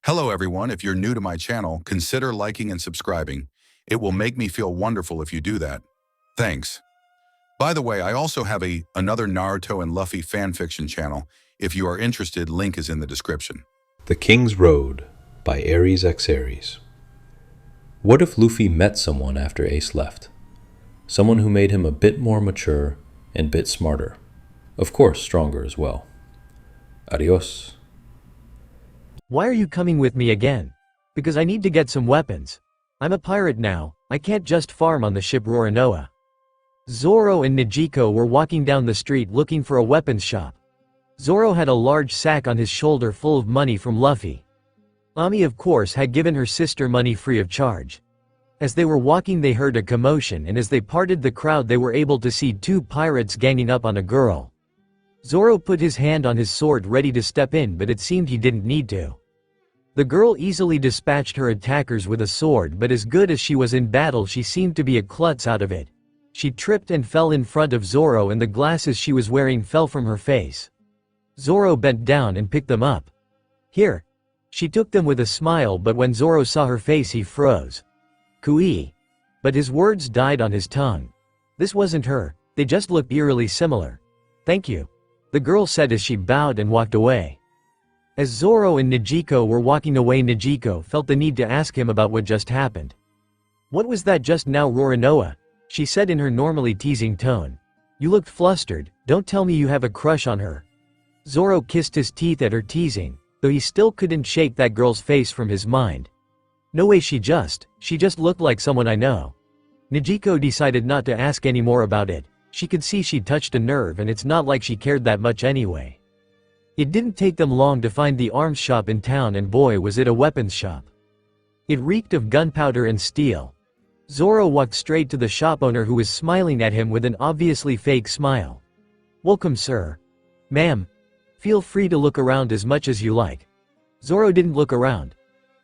Hello everyone, if you're new to my channel, consider liking and subscribing. It will make me feel wonderful if you do that. Thanks. By the way, I also have another Naruto and Luffy fanfiction channel. If you are interested, link is in the description. The King's Road by ARESXARES. What if Luffy met someone after Ace left? Someone who made him a bit more mature and bit smarter. Of course, stronger as well. Adios. Why are you coming with me again? Because I need to get some weapons. I'm a pirate now, I can't just farm on the ship Roronoa. Zoro and Negico were walking down the street looking for a weapons shop. Zoro had a large sack on his shoulder full of money from Luffy. Ami of course had given her sister money free of charge. As they were walking they heard a commotion, and as they parted the crowd they were able to see two pirates ganging up on a girl. Zoro put his hand on his sword ready to step in, but it seemed he didn't need to. The girl easily dispatched her attackers with a sword, but as good as she was in battle she seemed to be a klutz out of it. She tripped and fell in front of Zoro, and the glasses she was wearing fell from her face. Zoro bent down and picked them up. Here. She took them with a smile, but when Zoro saw her face he froze. Kui. But his words died on his tongue. This wasn't her, they just looked eerily similar. Thank you, the girl said as she bowed and walked away. As Zoro and Negico were walking away, Negico felt the need to ask him about what just happened. What was that just now, Roronoa? She said in her normally teasing tone. You looked flustered, don't tell me you have a crush on her. Zoro kissed his teeth at her teasing, though he still couldn't shake that girl's face from his mind. No way, she just looked like someone I know. Negico decided not to ask any more about it. She could see she touched a nerve, and it's not like she cared that much anyway. It didn't take them long to find the arms shop in town, and boy was it a weapons shop. It reeked of gunpowder and steel. Zoro walked straight to the shop owner, who was smiling at him with an obviously fake smile. Welcome, sir. Ma'am. Feel free to look around as much as you like. Zoro didn't look around.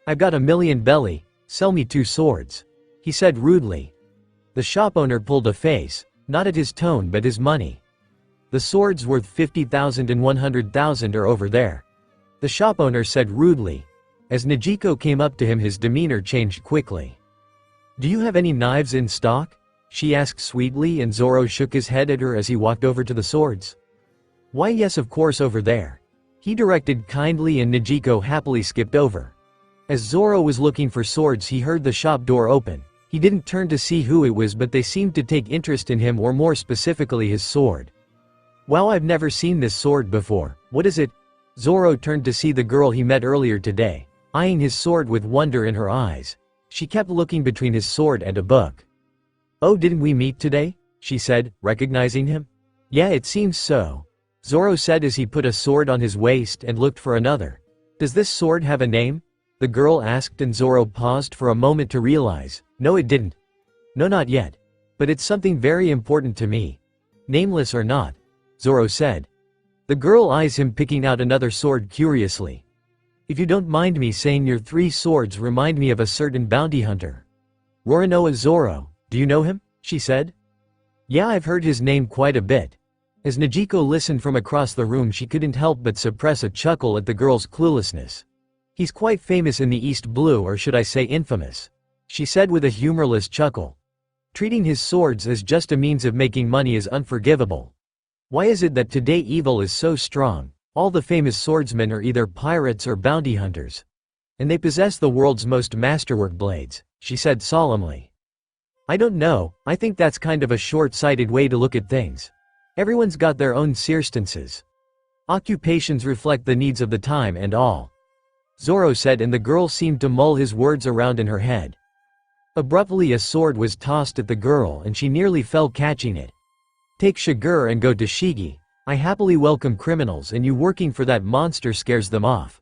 I've got a million belly, sell me 2 swords. He said rudely. The shop owner pulled a face, not at his tone but his money. The swords worth 50,000 and 100,000 are over there. The shop owner said rudely. As Negico came up to him his demeanor changed quickly. Do you have any knives in stock? She asked sweetly, and Zoro shook his head at her as he walked over to the swords. Why yes, of course, over there. He directed kindly, and Negico happily skipped over. As Zoro was looking for swords he heard the shop door open. He didn't turn to see who it was, but they seemed to take interest in him, or more specifically his sword. Wow, I've never seen this sword before. What is it? Zoro turned to see the girl he met earlier today, eyeing his sword with wonder in her eyes. She kept looking between his sword and a book. Oh, didn't we meet today? She said, recognizing him. Yeah, it seems so, Zoro said as he put a sword on his waist and looked for another. Does this sword have a name? The girl asked, and Zoro paused for a moment to realize. No, it didn't. No, not yet. But it's something very important to me. Nameless or not, Zoro said. The girl eyes him, picking out another sword curiously. If you don't mind me saying, your 3 swords remind me of a certain bounty hunter. Roronoa Zoro, do you know him? She said. Yeah, I've heard his name quite a bit. As Negico listened from across the room she couldn't help but suppress a chuckle at the girl's cluelessness. He's quite famous in the East Blue, or should I say infamous, she said with a humorless chuckle. Treating his swords as just a means of making money is unforgivable. Why is it that today evil is so strong? All the famous swordsmen are either pirates or bounty hunters. And they possess the world's most masterwork blades, she said solemnly. I don't know, I think that's kind of a short-sighted way to look at things. Everyone's got their own circumstances. Occupations reflect the needs of the time and all, Zoro said, and the girl seemed to mull his words around in her head. Abruptly a sword was tossed at the girl and she nearly fell catching it. Take Shigur and go to Shigi. I happily welcome criminals, and you working for that monster scares them off.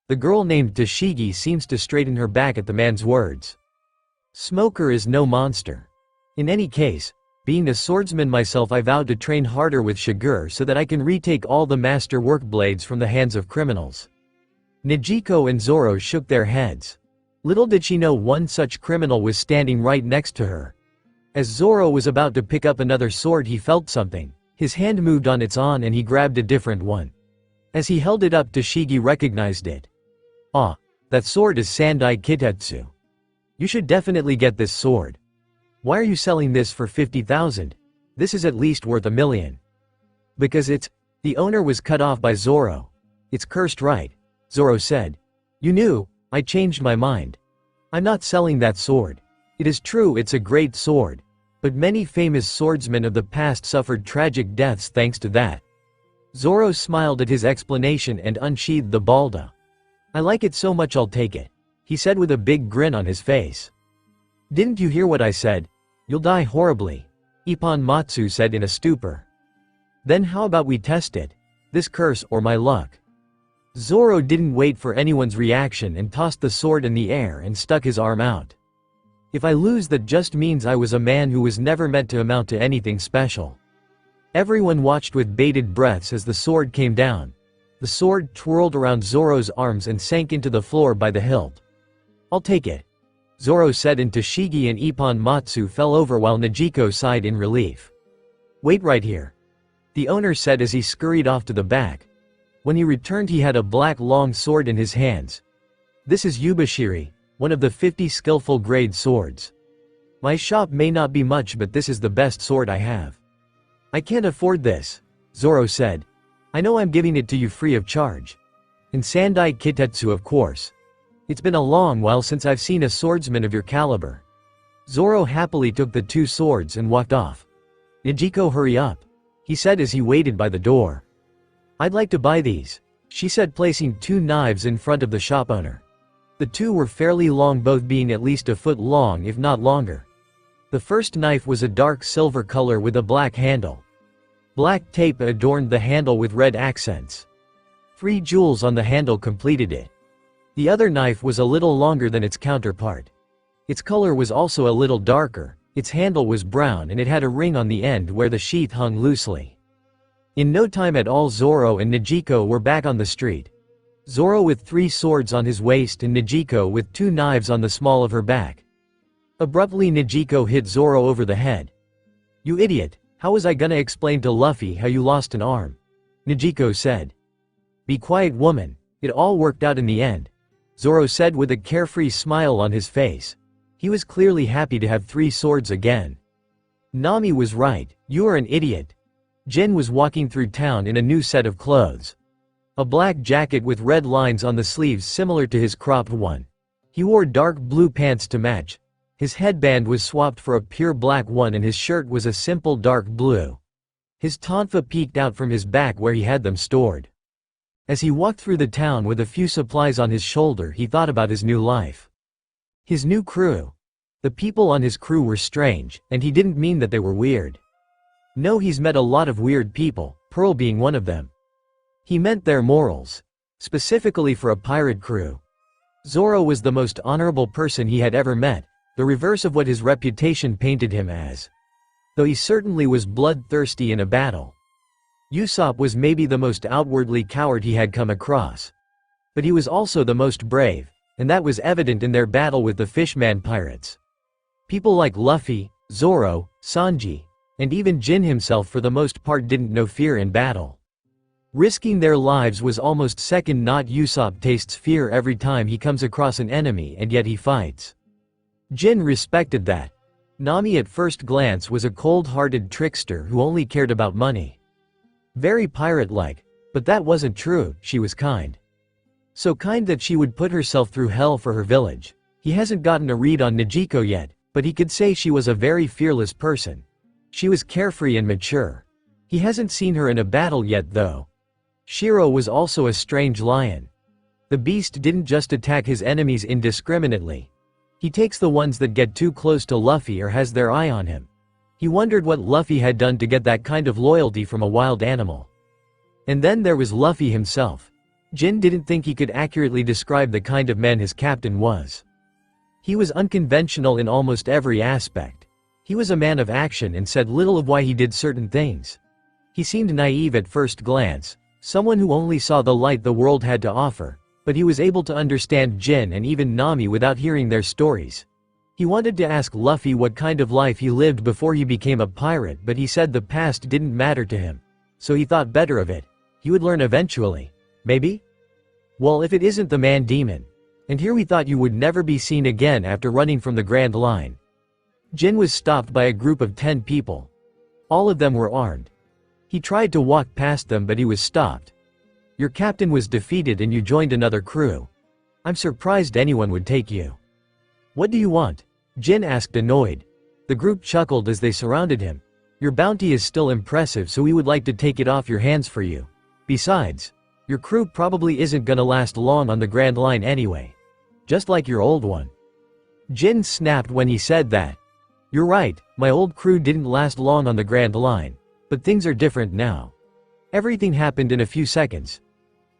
The girl named Tashigi seems to straighten her back at the man's words. Smoker is no monster. In any case, being a swordsman myself, I vowed to train harder with Shigur so that I can retake all the master work blades from the hands of criminals. Negico and Zoro shook their heads. Little did she know one such criminal was standing right next to her. As Zoro was about to pick up another sword he felt something. His hand moved on its own and he grabbed a different one. As he held it up, Tashigi recognized it. Ah, That sword is Sandai Kitetsu. You should definitely get this sword. Why are you selling this for 50,000? This is at least worth $1 million. Because the owner was cut off by Zoro. It's cursed, right? Zoro said. You knew, I changed my mind. I'm not selling that sword. It is true it's a great sword. But many famous swordsmen of the past suffered tragic deaths thanks to that. Zoro smiled at his explanation and unsheathed the balda. I like it so much I'll take it, he said with a big grin on his face. Didn't you hear what I said? You'll die horribly, Ippon Matsu said in a stupor. Then how about we test it? This curse or my luck? Zoro didn't wait for anyone's reaction and tossed the sword in the air and stuck his arm out. If I lose, that just means I was a man who was never meant to amount to anything special. Everyone watched with bated breaths as the sword came down. The sword twirled around Zoro's arms and sank into the floor by the hilt. I'll take it, Zoro said, and Toshigi and Ippon Matsu fell over while Nejiko sighed in relief. Wait right here, the owner said as he scurried off to the back. When he returned, he had a black long sword in his hands. This is Yubashiri, one of the 50 skillful grade swords. My shop may not be much, but this is the best sword I have. I can't afford this, Zoro said. I know I'm giving it to you free of charge. And Sandai Kitetsu, of course. It's been a long while since I've seen a swordsman of your caliber. Zoro happily took the 2 swords and walked off. Nejiko, hurry up, he said as he waited by the door. I'd like to buy these, she said, placing 2 knives in front of the shop owner. The 2 were fairly long, both being at least a foot long if not longer. The first knife was a dark silver color with a black handle. Black tape adorned the handle with red accents. 3 jewels on the handle completed it. The other knife was a little longer than its counterpart. Its color was also a little darker, its handle was brown, and it had a ring on the end where the sheath hung loosely. In no time at all, Zoro and Nejiko were back on the street. Zoro with 3 swords on his waist and Nejiko with 2 knives on the small of her back. Abruptly, Nejiko hit Zoro over the head. You idiot, how was I gonna explain to Luffy how you lost an arm? Nejiko said. Be quiet, woman, it all worked out in the end, Zoro said with a carefree smile on his face. He was clearly happy to have 3 swords again. Nami was right, you are an idiot. Jin was walking through town in a new set of clothes. A black jacket with red lines on the sleeves similar to his cropped one. He wore dark blue pants to match. His headband was swapped for a pure black one and his shirt was a simple dark blue. His tonfa peeked out from his back where he had them stored. As he walked through the town with a few supplies on his shoulder, he thought about his new life. His new crew. The people on his crew were strange, and he didn't mean that they were weird. No, he's met a lot of weird people, Pearl being one of them. He meant their morals. Specifically for a pirate crew. Zoro was the most honorable person he had ever met, the reverse of what his reputation painted him as. Though he certainly was bloodthirsty in a battle. Usopp was maybe the most outwardly coward he had come across. But he was also the most brave, and that was evident in their battle with the Fishman pirates. People like Luffy, Zoro, Sanji, and even Jin himself for the most part didn't know fear in battle. Risking their lives was almost second not. Usopp tastes fear every time he comes across an enemy, and yet he fights. Jin respected that. Nami at first glance was a cold-hearted trickster who only cared about money. Very pirate-like, but that wasn't true, she was kind. So kind that she would put herself through hell for her village. He hasn't gotten a read on Nejiko yet, but he could say she was a very fearless person. She was carefree and mature. He hasn't seen her in a battle yet though. Shiro was also a strange lion. The beast didn't just attack his enemies indiscriminately. He takes the ones that get too close to Luffy or has their eye on him. He wondered what Luffy had done to get that kind of loyalty from a wild animal. And then there was Luffy himself. Jin didn't think he could accurately describe the kind of man his captain was. He was unconventional in almost every aspect. He was a man of action and said little of why he did certain things. He seemed naive at first glance, someone who only saw the light the world had to offer, but he was able to understand Jin and even Nami without hearing their stories. He wanted to ask Luffy what kind of life he lived before he became a pirate, but he said the past didn't matter to him. So he thought better of it. He would learn eventually. Maybe? Well, if it isn't the man-demon. And here we thought you would never be seen again after running from the Grand Line." Jin was stopped by a group of 10 people. All of them were armed. He tried to walk past them but he was stopped. "Your captain was defeated and you joined another crew. I'm surprised anyone would take you." "What do you want?" Jin asked, annoyed. The group chuckled as they surrounded him. "Your bounty is still impressive, so we would like to take it off your hands for you. Besides, your crew probably isn't gonna last long on the Grand Line anyway. Just like your old one." Jin snapped when he said that. "You're right, my old crew didn't last long on the Grand Line. But things are different now. Everything happened in a few seconds."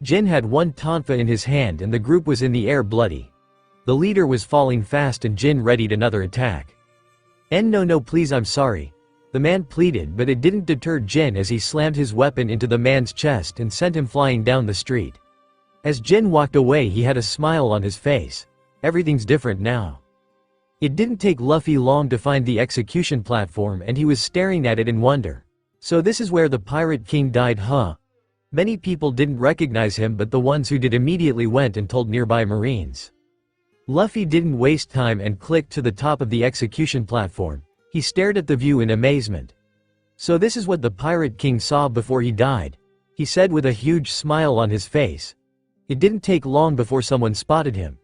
Jin had one tonfa in his hand and the group was in the air bloody. The leader was falling fast and Jin readied another attack. No, please, I'm sorry." The man pleaded, but it didn't deter Jin as he slammed his weapon into the man's chest and sent him flying down the street. As Jin walked away he had a smile on his face. Everything's different now. It didn't take Luffy long to find the execution platform and he was staring at it in wonder. So this is where the Pirate King died, huh? Many people didn't recognize him, but the ones who did immediately went and told nearby Marines. Luffy didn't waste time and clicked to the top of the execution platform. He stared at the view in amazement. "So this is what the Pirate King saw before he died," he said with a huge smile on his face. It didn't take long before someone spotted him.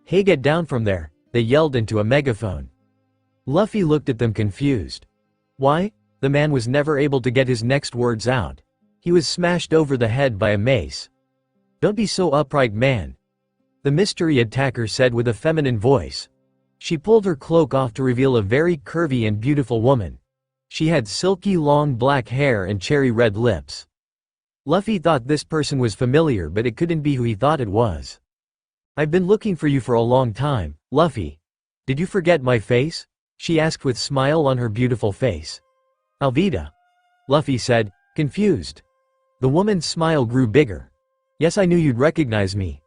"Hey, get down from there," they yelled into a megaphone. Luffy looked at them confused. Why? The man was never able to get his next words out. He was smashed over the head by a mace. "Don't be so upright, man," the mystery attacker said with a feminine voice. She pulled her cloak off to reveal a very curvy and beautiful woman. She had silky long black hair and cherry red lips. Luffy thought this person was familiar, but it couldn't be who he thought it was. "I've been looking for you for a long time, Luffy. Did you forget my face?" she asked with smile on her beautiful face. "Alvida," Luffy said, confused. The woman's smile grew bigger. "Yes, I knew you'd recognize me.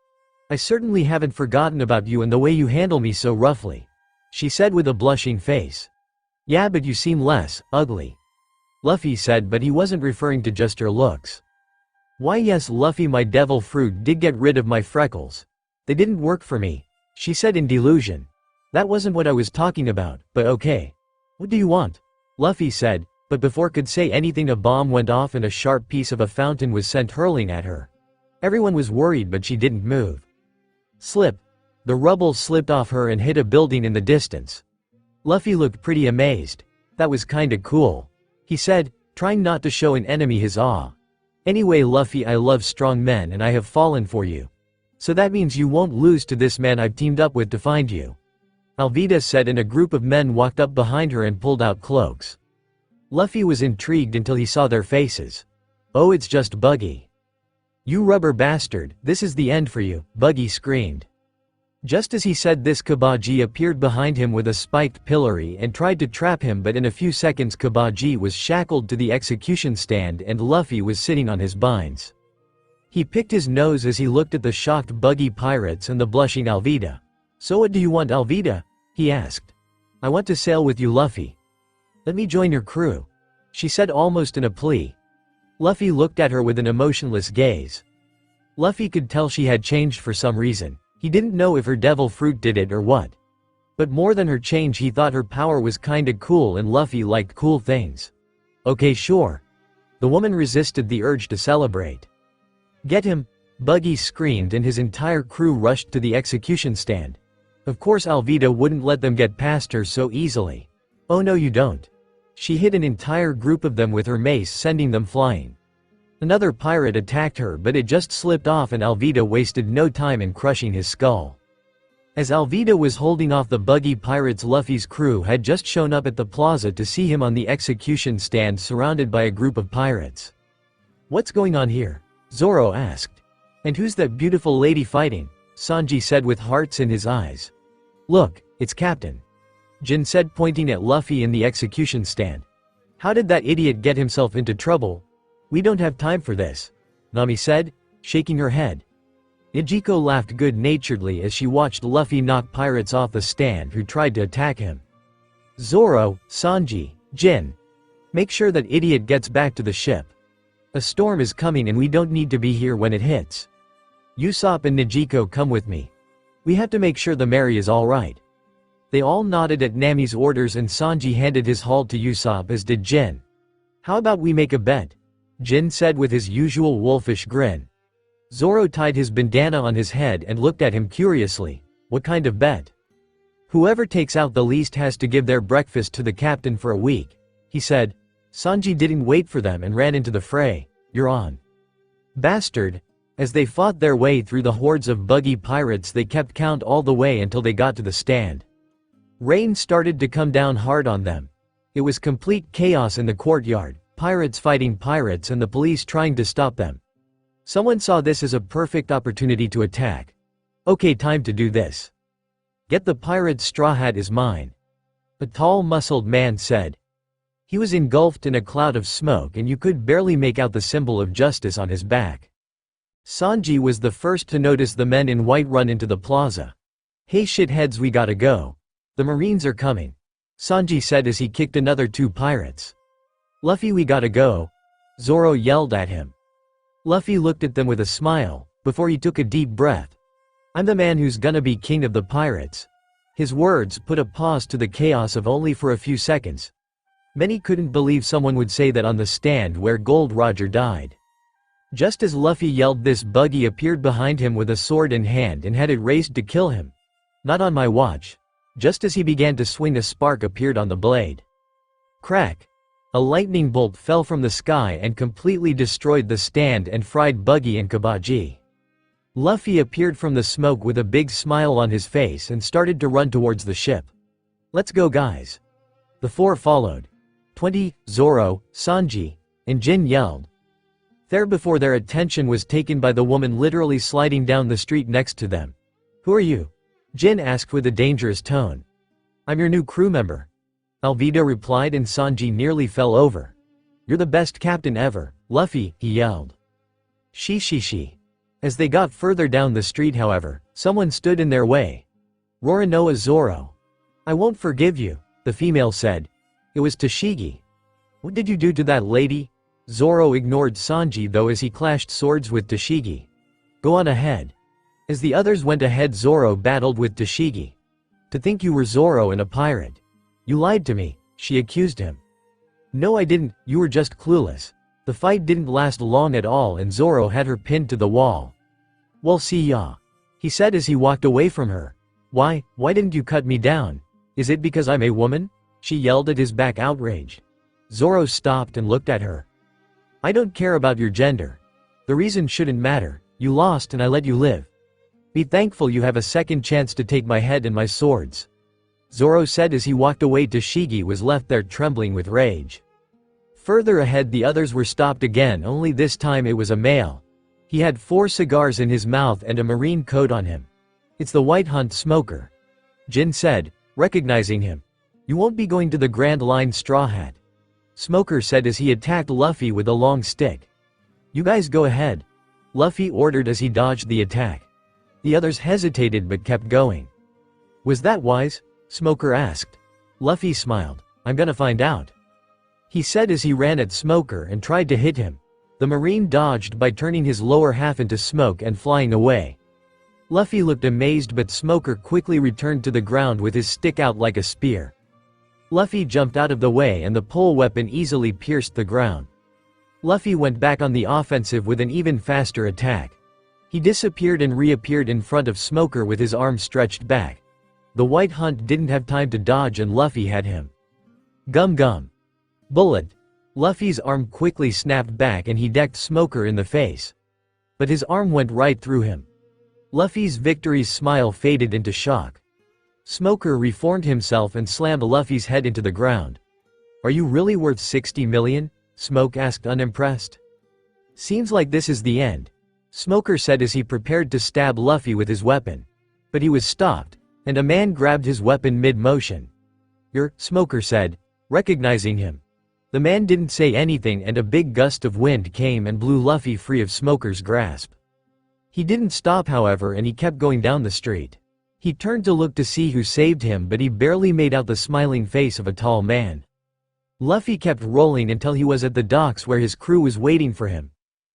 I certainly haven't forgotten about you and the way you handle me so roughly," she said with a blushing face. "Yeah, but you seem less ugly," Luffy said, but he wasn't referring to just her looks. "Why yes, Luffy, my devil fruit did get rid of my freckles. They didn't work for me," she said in delusion. "That wasn't what I was talking about, but okay. What do you want?" Luffy said, but before could say anything a bomb went off and a sharp piece of a fountain was sent hurling at her. Everyone was worried, but she didn't move. Slip. The rubble slipped off her and hit a building in the distance. Luffy looked pretty amazed. "That was kinda cool," he said, trying not to show an enemy his awe. "Anyway, Luffy, I love strong men and I have fallen for you. So that means you won't lose to this man I've teamed up with to find you," Alvida said, and a group of men walked up behind her and pulled out cloaks. Luffy was intrigued until he saw their faces. "Oh, it's just Buggy." "You rubber bastard, this is the end for you," Buggy screamed. Just as he said this, Kabaji appeared behind him with a spiked pillory and tried to trap him, but in a few seconds Kabaji was shackled to the execution stand and Luffy was sitting on his binds. He picked his nose as he looked at the shocked Buggy pirates and the blushing Alvida. "So what do you want, Alvida?" he asked. "I want to sail with you, Luffy. Let me join your crew," she said almost in a plea. Luffy looked at her with an emotionless gaze. Luffy could tell she had changed for some reason. He didn't know if her devil fruit did it or what. But more than her change, he thought her power was kinda cool and Luffy liked cool things. "Okay, sure." The woman resisted the urge to celebrate. "Get him!" Buggy screamed and his entire crew rushed to the execution stand. Of course Alvida wouldn't let them get past her so easily. "Oh no, you don't." She hit an entire group of them with her mace, sending them flying. Another pirate attacked her, but it just slipped off and Alvida wasted no time in crushing his skull. As Alvida was holding off the Buggy pirates, Luffy's crew had just shown up at the plaza to see him on the execution stand surrounded by a group of pirates. "What's going on here?" Zoro asked. "And who's that beautiful lady fighting?" Sanji said with hearts in his eyes. "Look, it's Captain," Jin said, pointing at Luffy in the execution stand. "How did that idiot get himself into trouble?" "We don't have time for this," Nami said, shaking her head. Nijiko laughed good-naturedly as she watched Luffy knock pirates off the stand who tried to attack him. "Zoro, Sanji, Jin. Make sure that idiot gets back to the ship. A storm is coming and we don't need to be here when it hits. Usopp and Nijiko, come with me. We have to make sure the Mary is alright. They all nodded at Nami's orders and Sanji handed his haul to Usopp, as did Jin. How about we make a bet? Jin said with his usual wolfish grin. Zoro tied his bandana on his head and looked at him curiously. What kind of bet? Whoever takes out the least has to give their breakfast to the captain for a week, he said. Sanji didn't wait for them and ran into the fray. You're on. Bastard. As they fought their way through the hordes of buggy pirates, they kept count all the way until they got to the stand. Rain started to come down hard on them. It was complete chaos in the courtyard, pirates fighting pirates and the police trying to stop them. Someone saw this as a perfect opportunity to attack. Okay, time to do this. Get the pirate's straw hat is mine, a tall muscled man said. He was engulfed in a cloud of smoke and you could barely make out the symbol of justice on his back. Sanji was the first to notice the men in white run into the plaza. Hey shitheads, we gotta go. The Marines are coming, Sanji said as he kicked another 2 pirates. Luffy, we gotta go, Zoro yelled at him. Luffy looked at them with a smile, before he took a deep breath. I'm the man who's gonna be king of the pirates. His words put a pause to the chaos of only for a few seconds. Many couldn't believe someone would say that on the stand where Gold Roger died. Just as Luffy yelled this, Buggy appeared behind him with a sword in hand and had it raised to kill him. Not on my watch. Just as he began to swing, a spark appeared on the blade. Crack! A lightning bolt fell from the sky and completely destroyed the stand and fried Buggy and Kabaji. Luffy appeared from the smoke with a big smile on his face and started to run towards the ship. Let's go, guys. The 4 followed. 20, Zoro, Sanji, and Jin yelled. There before their attention was taken by the woman literally sliding down the street next to them. Who are you? Jin asked with a dangerous tone. I'm your new crew member, Alvida replied, and Sanji nearly fell over. You're the best captain ever, Luffy, he yelled. She. As they got further down the street, however, someone stood in their way. Roronoa Zoro. I won't forgive you, the female said. It was Tashigi. What did you do to that lady? Zoro ignored Sanji though as he clashed swords with Tashigi. Go on ahead. As the others went ahead, Zoro battled with Tashigi. To think you were Zoro and a pirate. You lied to me, she accused him. No, I didn't, you were just clueless. The fight didn't last long at all and Zoro had her pinned to the wall. Well, see ya, he said as he walked away from her. Why didn't you cut me down? Is it because I'm a woman? She yelled at his back, outraged. Zoro stopped and looked at her. I don't care about your gender. The reason shouldn't matter. You lost and I let you live. Be thankful you have a second chance to take my head and my swords, Zoro said as he walked away. Tashigi was left there trembling with rage. Further ahead the others were stopped again, only this time it was a male. He had 4 cigars in his mouth and a marine coat on him. It's the White Hunt Smoker, Jin said, recognizing him. You won't be going to the Grand Line, Straw Hat, Smoker said as he attacked Luffy with a long stick. You guys go ahead, Luffy ordered as he dodged the attack. The others hesitated but kept going. Was that wise? Smoker asked. Luffy smiled. I'm gonna find out, he said as he ran at Smoker and tried to hit him. The Marine dodged by turning his lower half into smoke and flying away. Luffy looked amazed but Smoker quickly returned to the ground with his stick out like a spear. Luffy jumped out of the way and the pole weapon easily pierced the ground. Luffy went back on the offensive with an even faster attack. He disappeared and reappeared in front of Smoker with his arm stretched back. The White Hunt didn't have time to dodge and Luffy had him. Gum. Bullet. Luffy's arm quickly snapped back and he decked Smoker in the face. But his arm went right through him. Luffy's victory's smile faded into shock. Smoker reformed himself and slammed Luffy's head into the ground. Are you really worth 60 million? Smoke asked, unimpressed. Seems like this is the end, Smoker said as he prepared to stab Luffy with his weapon. But he was stopped, and a man grabbed his weapon mid-motion. You're, Smoker said, recognizing him. The man didn't say anything and a big gust of wind came and blew Luffy free of Smoker's grasp. He didn't stop, however, and he kept going down the street. He turned to look to see who saved him, but he barely made out the smiling face of a tall man. Luffy kept rolling until he was at the docks where his crew was waiting for him.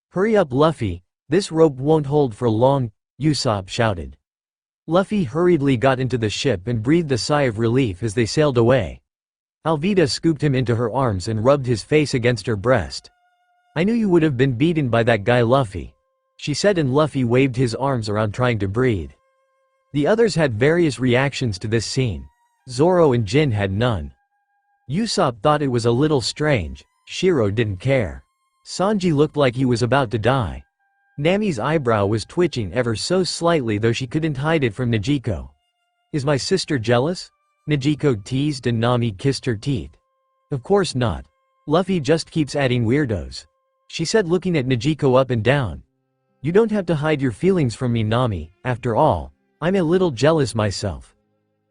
Hurry up, Luffy, this rope won't hold for long, Usopp shouted. Luffy hurriedly got into the ship and breathed a sigh of relief as they sailed away. Alvida scooped him into her arms and rubbed his face against her breast. "I knew you would have been beaten by that guy Luffy," she said, and Luffy waved his arms around trying to breathe. The others had various reactions to this scene. Zoro and Jin had none. Usopp thought it was a little strange. Shiro didn't care. Sanji looked like he was about to die. Nami's eyebrow was twitching ever so slightly, though she couldn't hide it from Negico. "Is my sister jealous?" Negico teased, and Nami kissed her teeth. "Of course not. Luffy just keeps adding weirdos," she said, looking at Negico up and down. "You don't have to hide your feelings from me, Nami. After all, I'm a little jealous myself,"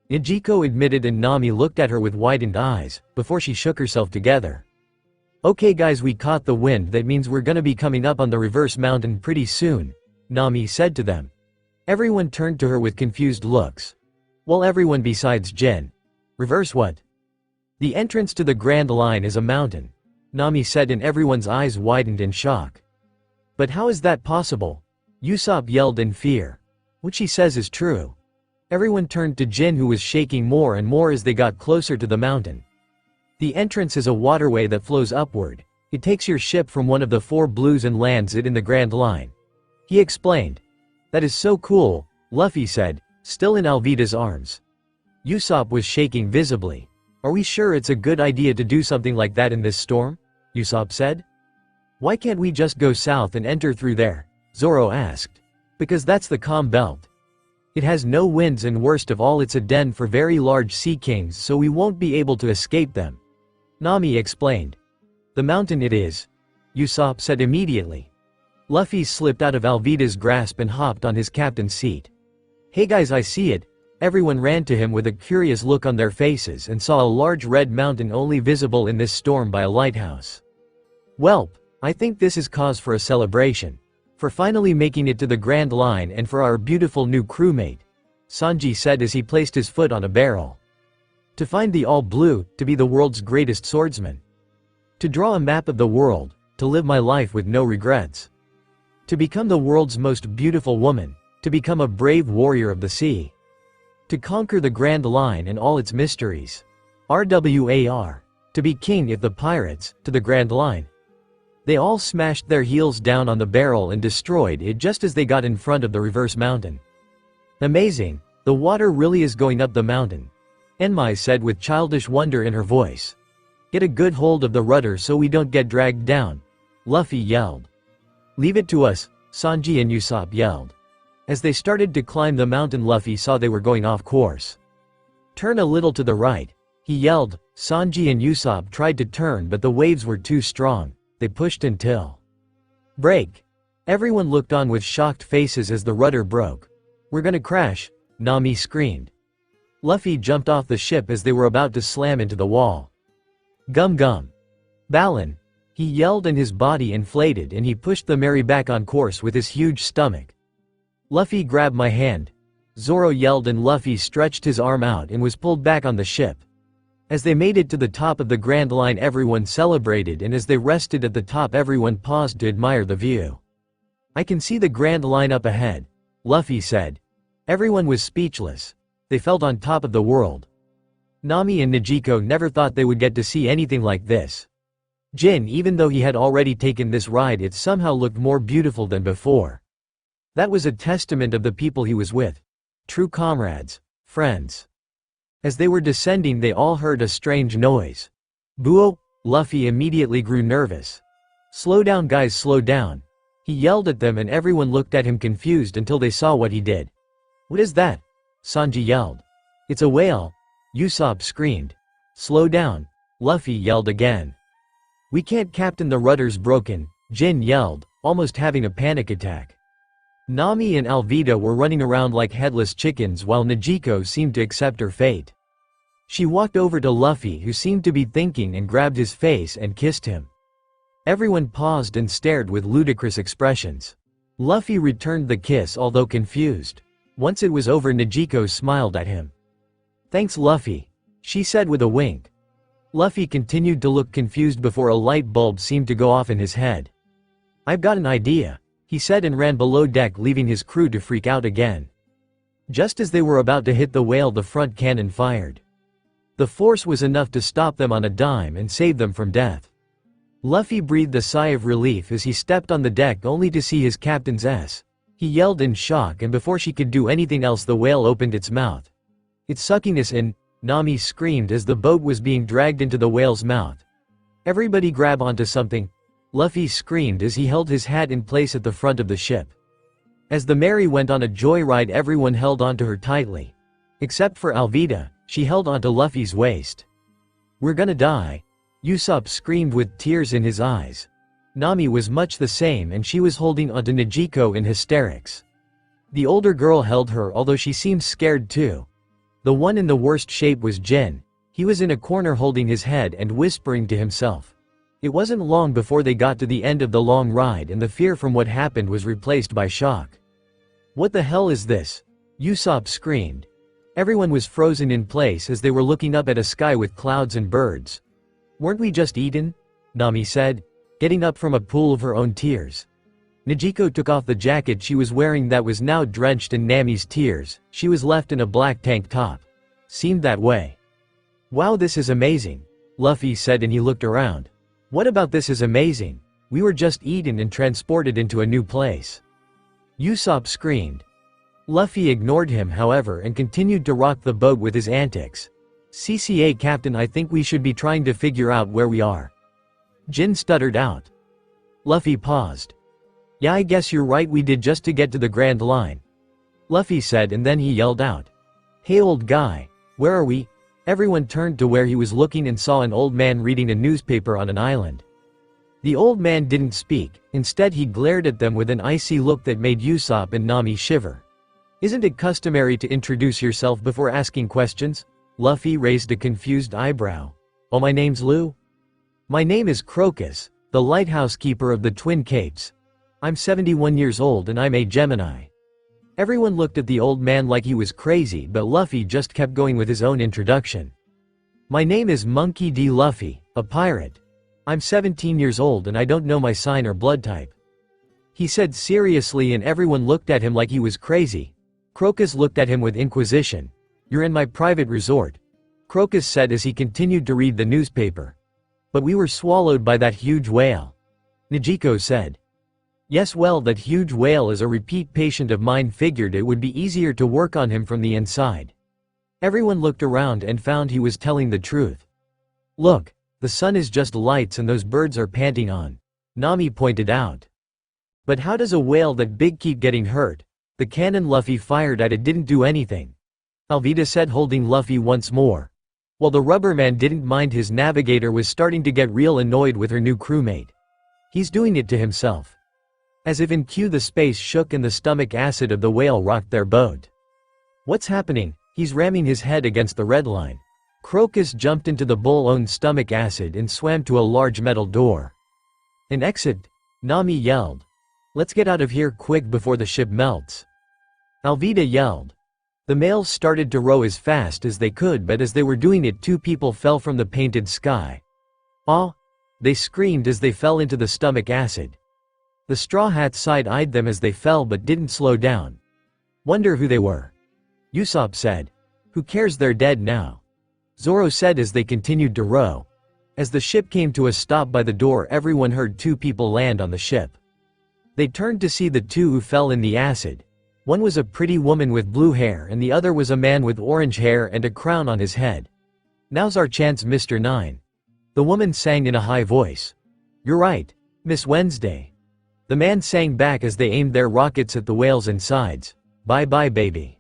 Negico admitted, and Nami looked at her with widened eyes, before she shook herself together. "Okay guys, we caught the wind. That means we're gonna be coming up on the reverse mountain pretty soon," Nami said to them. Everyone turned to her with confused looks. Well, everyone besides Jin. "Reverse what?" "The entrance to the Grand Line is a mountain," Nami said, and everyone's eyes widened in shock. "But how is that possible?" Usopp yelled in fear. "What she says is true." Everyone turned to Jin, who was shaking more and more as they got closer to the mountain. "The entrance is a waterway that flows upward. It takes your ship from one of the 4 blues and lands it in the Grand Line," he explained. "That is so cool," Luffy said, still in Alvida's arms. Usopp was shaking visibly. "Are we sure it's a good idea to do something like that in this storm?" Usopp said. "Why can't we just go south and enter through there?" Zoro asked. "Because that's the calm belt. It has no winds, and worst of all, it's a den for very large sea kings, so we won't be able to escape them," Nami explained. "The mountain it is," Usopp said immediately. Luffy slipped out of Alvida's grasp and hopped on his captain's seat. "Hey guys, I see it." Everyone ran to him with a curious look on their faces and saw a large red mountain only visible in this storm by a lighthouse. "Welp, I think this is cause for a celebration. For finally making it to the Grand Line, and for our beautiful new crewmate," Sanji said as he placed his foot on a barrel. "To find the All Blue, to be the world's greatest swordsman. To draw a map of the world, to live my life with no regrets. To become the world's most beautiful woman, to become a brave warrior of the sea. To conquer the Grand Line and all its mysteries. RWAR. To be king if the pirates, to the Grand Line." They all smashed their heels down on the barrel and destroyed it just as they got in front of the reverse mountain. "Amazing, the water really is going up the mountain," Enmai said with childish wonder in her voice. "Get a good hold of the rudder so we don't get dragged down," Luffy yelled. "Leave it to us," Sanji and Usopp yelled. As they started to climb the mountain, Luffy saw they were going off course. "Turn a little to the right," he yelled. Sanji and Usopp tried to turn, but the waves were too strong. They pushed until break. Everyone looked on with shocked faces as the rudder broke. "We're gonna crash," Nami screamed. Luffy jumped off the ship as they were about to slam into the wall. "Gum gum. Balin," he yelled, and his body inflated and he pushed the Mary back on course with his huge stomach. "Luffy, grab my hand," Zoro yelled, and Luffy stretched his arm out and was pulled back on the ship. As they made it to the top of the Grand Line, everyone celebrated, and as they rested at the top, everyone paused to admire the view. "I can see the Grand Line up ahead," Luffy said. Everyone was speechless. They felt on top of the world. Nami and Negico never thought they would get to see anything like this. Jin, even though he had already taken this ride, it somehow looked more beautiful than before. That was a testament of the people he was with. True comrades, friends. As they were descending, they all heard a strange noise. "Buo!" Luffy immediately grew nervous. "Slow down guys, slow down," he yelled at them, and everyone looked at him confused until they saw what he did. "What is that?" Sanji yelled. "It's a whale," Usopp screamed. "Slow down," Luffy yelled again. "We can't, Captain, the rudder's broken," Jin yelled, almost having a panic attack. Nami and Alvida were running around like headless chickens while Negico seemed to accept her fate. She walked over to Luffy, who seemed to be thinking, and grabbed his face and kissed him. Everyone paused and stared with ludicrous expressions. Luffy returned the kiss, although confused. Once it was over, Negico smiled at him. "Thanks, Luffy," she said with a wink. Luffy continued to look confused before a light bulb seemed to go off in his head. "I've got an idea," he said, and ran below deck, leaving his crew to freak out again. Just as they were about to hit the whale, the front cannon fired. The force was enough to stop them on a dime and save them from death. Luffy breathed a sigh of relief as he stepped on the deck only to see his captain's S. He yelled in shock, and before she could do anything else, the whale opened its mouth. "It's sucking us in," Nami screamed as the boat was being dragged into the whale's mouth. "Everybody grab onto something," Luffy screamed as he held his hat in place at the front of the ship. As the Mary went on a joyride, everyone held onto her tightly. Except for Alvida, she held onto Luffy's waist. "We're gonna die," Usopp screamed with tears in his eyes. Nami was much the same, and she was holding onto Nezuko in hysterics. The older girl held her, although she seemed scared too. The one in the worst shape was Jin. He was in a corner holding his head and whispering to himself. It wasn't long before they got to the end of the long ride, and the fear from what happened was replaced by shock. "What the hell is this?" Usopp screamed. Everyone was frozen in place as they were looking up at a sky with clouds and birds. "Weren't we just eaten?" Nami said, getting up from a pool of her own tears. Nezuko took off the jacket she was wearing that was now drenched in Nami's tears. She was left in a black tank top. "Seemed that way." "Wow, this is amazing," Luffy said, and he looked around. "What about this is amazing? We were just eaten and transported into a new place." Usopp screamed. Luffy ignored him, however, and continued to rock the boat with his antics. "CCA Captain, I think we should be trying to figure out where we are." Jin stuttered out. Luffy paused. "Yeah, I guess you're right, we did just to get to the Grand Line," Luffy said, and then he yelled out, "Hey old guy, where are we?" Everyone turned to where he was looking and saw an old man reading a newspaper on an island. The old man didn't speak, instead he glared at them with an icy look that made Usopp and Nami shiver. "Isn't it customary to introduce yourself before asking questions?" Luffy raised a confused eyebrow. "Oh, my name's Lou. My name is Crocus, the lighthouse keeper of the Twin Capes. I'm 71 years old and I'm a Gemini." Everyone looked at the old man like he was crazy, but Luffy just kept going with his own introduction. "My name is Monkey D. Luffy, a pirate. I'm 17 years old and I don't know my sign or blood type," he said seriously, and everyone looked at him like he was crazy. Crocus looked at him with inquisition. "You're in my private resort," Crocus said as he continued to read the newspaper. "But we were swallowed by that huge whale," Nezuko said. "Yes, well, that huge whale is a repeat patient of mine. Figured it would be easier to work on him from the inside." Everyone looked around and found he was telling the truth. "Look, the sun is just lights and those birds are panting on," Nami pointed out. "But how does a whale that big keep getting hurt? The cannon Luffy fired at it didn't do anything," Alvida said, holding Luffy once more. While the rubber man didn't mind, his navigator was starting to get real annoyed with her new crewmate. "He's doing it to himself." As if in cue, the space shook and the stomach acid of the whale rocked their boat. "What's happening? He's ramming his head against the red line." Crocus jumped into the bull-owned stomach acid and swam to a large metal door. "An exit," Nami yelled. "Let's get out of here quick before the ship melts," Alvida yelled. The males started to row as fast as they could, but as they were doing it, two people fell from the painted sky. "Ah!" they screamed as they fell into the stomach acid. The Straw Hats side-eyed them as they fell but didn't slow down. "Wonder who they were," Usopp said. "Who cares, they're dead now," Zoro said as they continued to row. As the ship came to a stop by the door, everyone heard two people land on the ship. They turned to see the two who fell in the acid. One was a pretty woman with blue hair and the other was a man with orange hair and a crown on his head. "Now's our chance, Mr. Nine," the woman sang in a high voice. "You're right, Miss Wednesday," the man sang back as they aimed their rockets at the whale's insides. "Bye-bye, baby."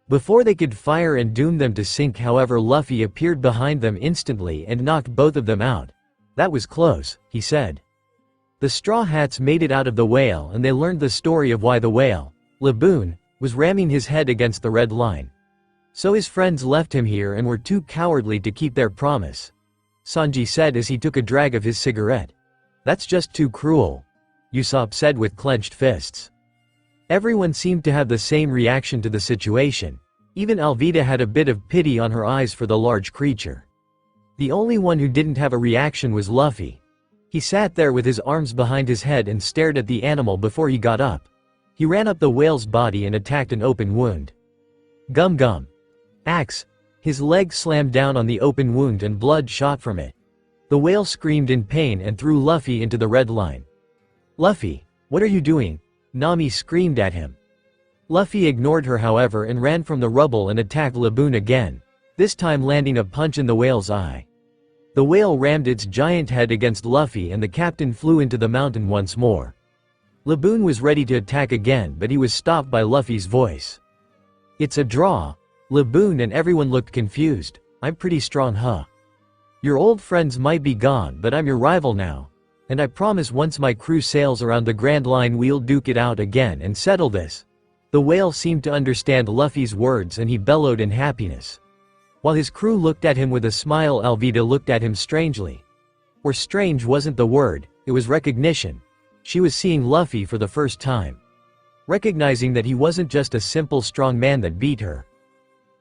Before they could fire and doom them to sink, however, Luffy appeared behind them instantly and knocked both of them out. "That was close," he said. The Straw Hats made it out of the whale, and they learned the story of why the whale, Laboon, was ramming his head against the red line. So his friends left him here and were too cowardly to keep their promise, Sanji said as he took a drag of his cigarette. "That's just too cruel," Usopp said with clenched fists. Everyone seemed to have the same reaction to the situation. Even Alvida had a bit of pity on her eyes for the large creature. The only one who didn't have a reaction was Luffy. He sat there with his arms behind his head and stared at the animal before he got up. He ran up the whale's body and attacked an open wound. Gum gum. Axe. His leg slammed down on the open wound and blood shot from it. The whale screamed in pain and threw Luffy into the red line. Luffy, what are you doing? Nami screamed at him. Luffy ignored her however and ran from the rubble and attacked Laboon again, this time landing a punch in the whale's eye. The whale rammed its giant head against Luffy and the captain flew into the mountain once more. Laboon was ready to attack again but he was stopped by Luffy's voice. It's a draw. Laboon and everyone looked confused. I'm pretty strong, huh? Your old friends might be gone but I'm your rival now. And I promise once my crew sails around the Grand Line we'll duke it out again and settle this. The whale seemed to understand Luffy's words and he bellowed in happiness. While his crew looked at him with a smile, Alvida looked at him strangely. Or strange wasn't the word, it was recognition. She was seeing Luffy for the first time. Recognizing that he wasn't just a simple strong man that beat her.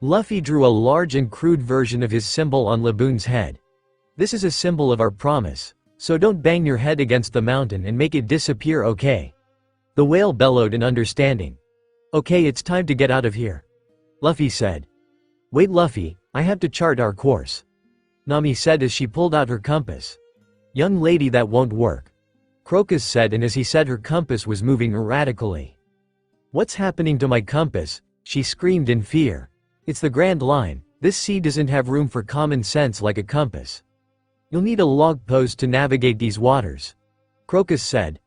Luffy drew a large and crude version of his symbol on Laboon's head. This is a symbol of our promise, so don't bang your head against the mountain and make it disappear, okay? The whale bellowed in understanding. Okay, it's time to get out of here. Luffy said. Wait Luffy, I have to chart our course. Nami said as she pulled out her compass. Young lady, that won't work. Crocus said, and as he said her compass was moving erratically. What's happening to my compass? She screamed in fear. It's the Grand Line, this sea doesn't have room for common sense like a compass. You'll need a log pose to navigate these waters. Crocus said.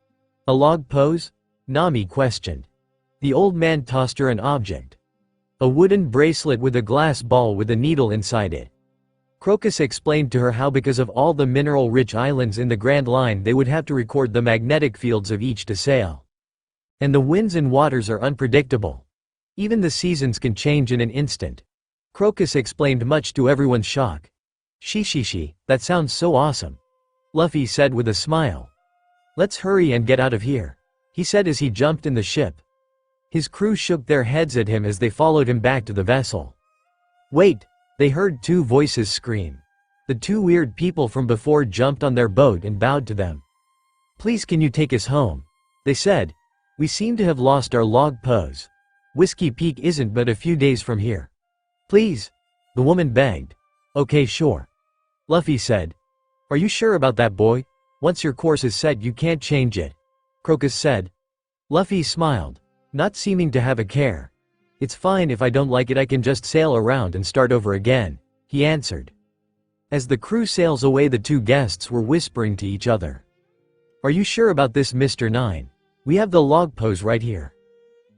A log pose? Nami questioned. The old man tossed her an object. A wooden bracelet with a glass ball with a needle inside it. Crocus explained to her how because of all the mineral-rich islands in the Grand Line they would have to record the magnetic fields of each to sail. And the winds and waters are unpredictable. Even the seasons can change in an instant. Crocus explained, much to everyone's shock. She, that sounds so awesome. Luffy said with a smile. Let's hurry and get out of here, he said as he jumped in the ship. His crew shook their heads at him as they followed him back to the vessel. Wait, they heard two voices scream. The two weird people from before jumped on their boat and bowed to them. Please, can you take us home? They said. We seem to have lost our log pose. Whiskey Peak isn't but a few days from here. Please, the woman begged. Okay, sure. Luffy said. Are you sure about that, boy? Once your course is set you can't change it. Crocus said. Luffy smiled, not seeming to have a care. It's fine, if I don't like it I can just sail around and start over again, he answered. As the crew sails away the two guests were whispering to each other. Are you sure about this, Mr. 9? We have the log pose right here.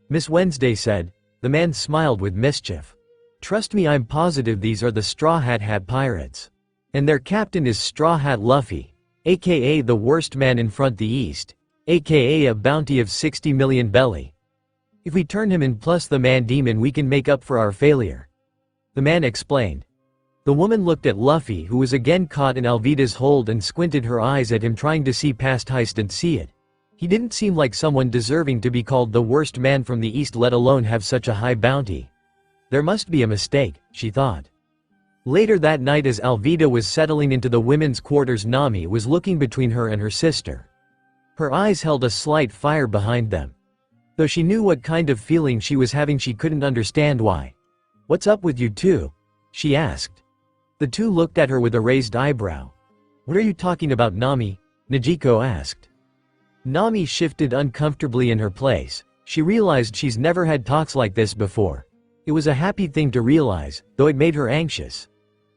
Miss Wednesday said. The man smiled with mischief. Trust me, I'm positive these are the Straw Hat Pirates. And their captain is Straw Hat Luffy, aka the worst man in front the East, aka a bounty of 60 million belly. If we turn him in plus the man demon we can make up for our failure. The man explained. The woman looked at Luffy, who was again caught in Alvida's hold, and squinted her eyes at him, trying to see past Heist and see it. He didn't seem like someone deserving to be called the worst man from the East, let alone have such a high bounty. There must be a mistake, she thought. Later that night, as Alvida was settling into the women's quarters, Nami was looking between her and her sister. Her eyes held a slight fire behind them. Though she knew what kind of feeling she was having, she couldn't understand why. What's up with you two? She asked. The two looked at her with a raised eyebrow. What are you talking about, Nami? Najiko asked. Nami shifted uncomfortably in her place. She realized she's never had talks like this before. It was a happy thing to realize, though it made her anxious.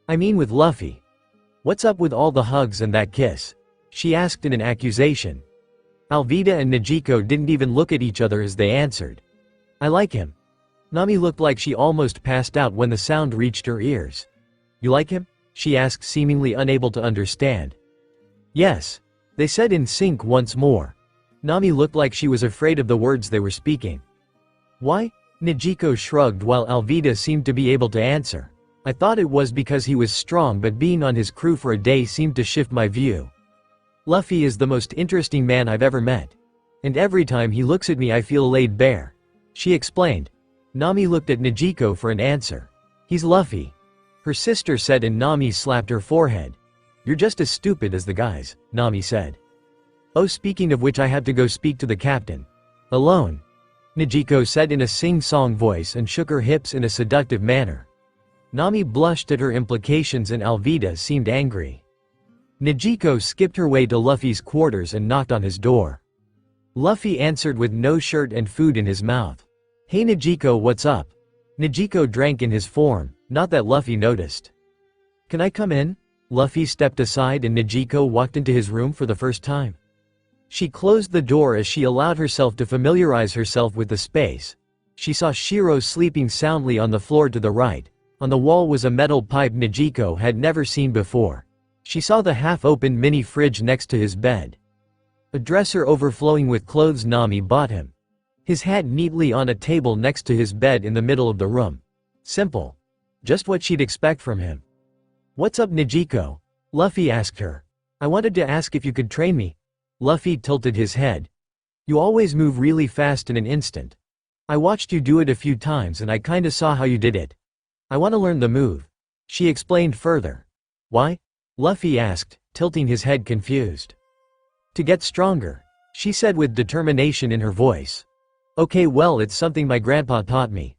I mean, with Luffy. What's up with all the hugs and that kiss? She asked in an accusation. Alvida and Najiko didn't even look at each other as they answered. I like him. Nami looked like she almost passed out when the sound reached her ears. You like him? She asked, seemingly unable to understand. Yes, they said in sync once more. Nami looked like she was afraid of the words they were speaking. Why? Najiko shrugged while Alvida seemed to be able to answer. I thought it was because he was strong, but being on his crew for a day seemed to shift my view. Luffy is the most interesting man I've ever met. And every time he looks at me I feel laid bare. She explained. Nami looked at Najiko for an answer. He's Luffy. Her sister said, and Nami slapped her forehead. You're just as stupid as the guys, Nami said. Oh, speaking of which, I have to go speak to the captain. Alone. Nijiko said in a sing-song voice and shook her hips in a seductive manner. Nami blushed at her implications and Alvida seemed angry. Nijiko skipped her way to Luffy's quarters and knocked on his door. Luffy answered with no shirt and food in his mouth. "Hey Nijiko, what's up?" Nijiko drank in his form, not that Luffy noticed. "Can I come in?" Luffy stepped aside and Nijiko walked into his room for the first time. She closed the door as she allowed herself to familiarize herself with the space. She saw Shiro sleeping soundly on the floor to the right. On the wall was a metal pipe Nijiko had never seen before. She saw the half-opened mini fridge next to his bed. A dresser overflowing with clothes Nami bought him. His hat neatly on a table next to his bed in the middle of the room. Simple. Just what she'd expect from him. "What's up Nijiko?" Luffy asked her. "I wanted to ask if you could train me." Luffy tilted his head. "You always move really fast in an instant. I watched you do it a few times and I kinda saw how you did it. I want to learn the move." She explained further. "Why?" Luffy asked, tilting his head confused. "To get stronger," she said with determination in her voice. "Okay, well, it's something my grandpa taught me.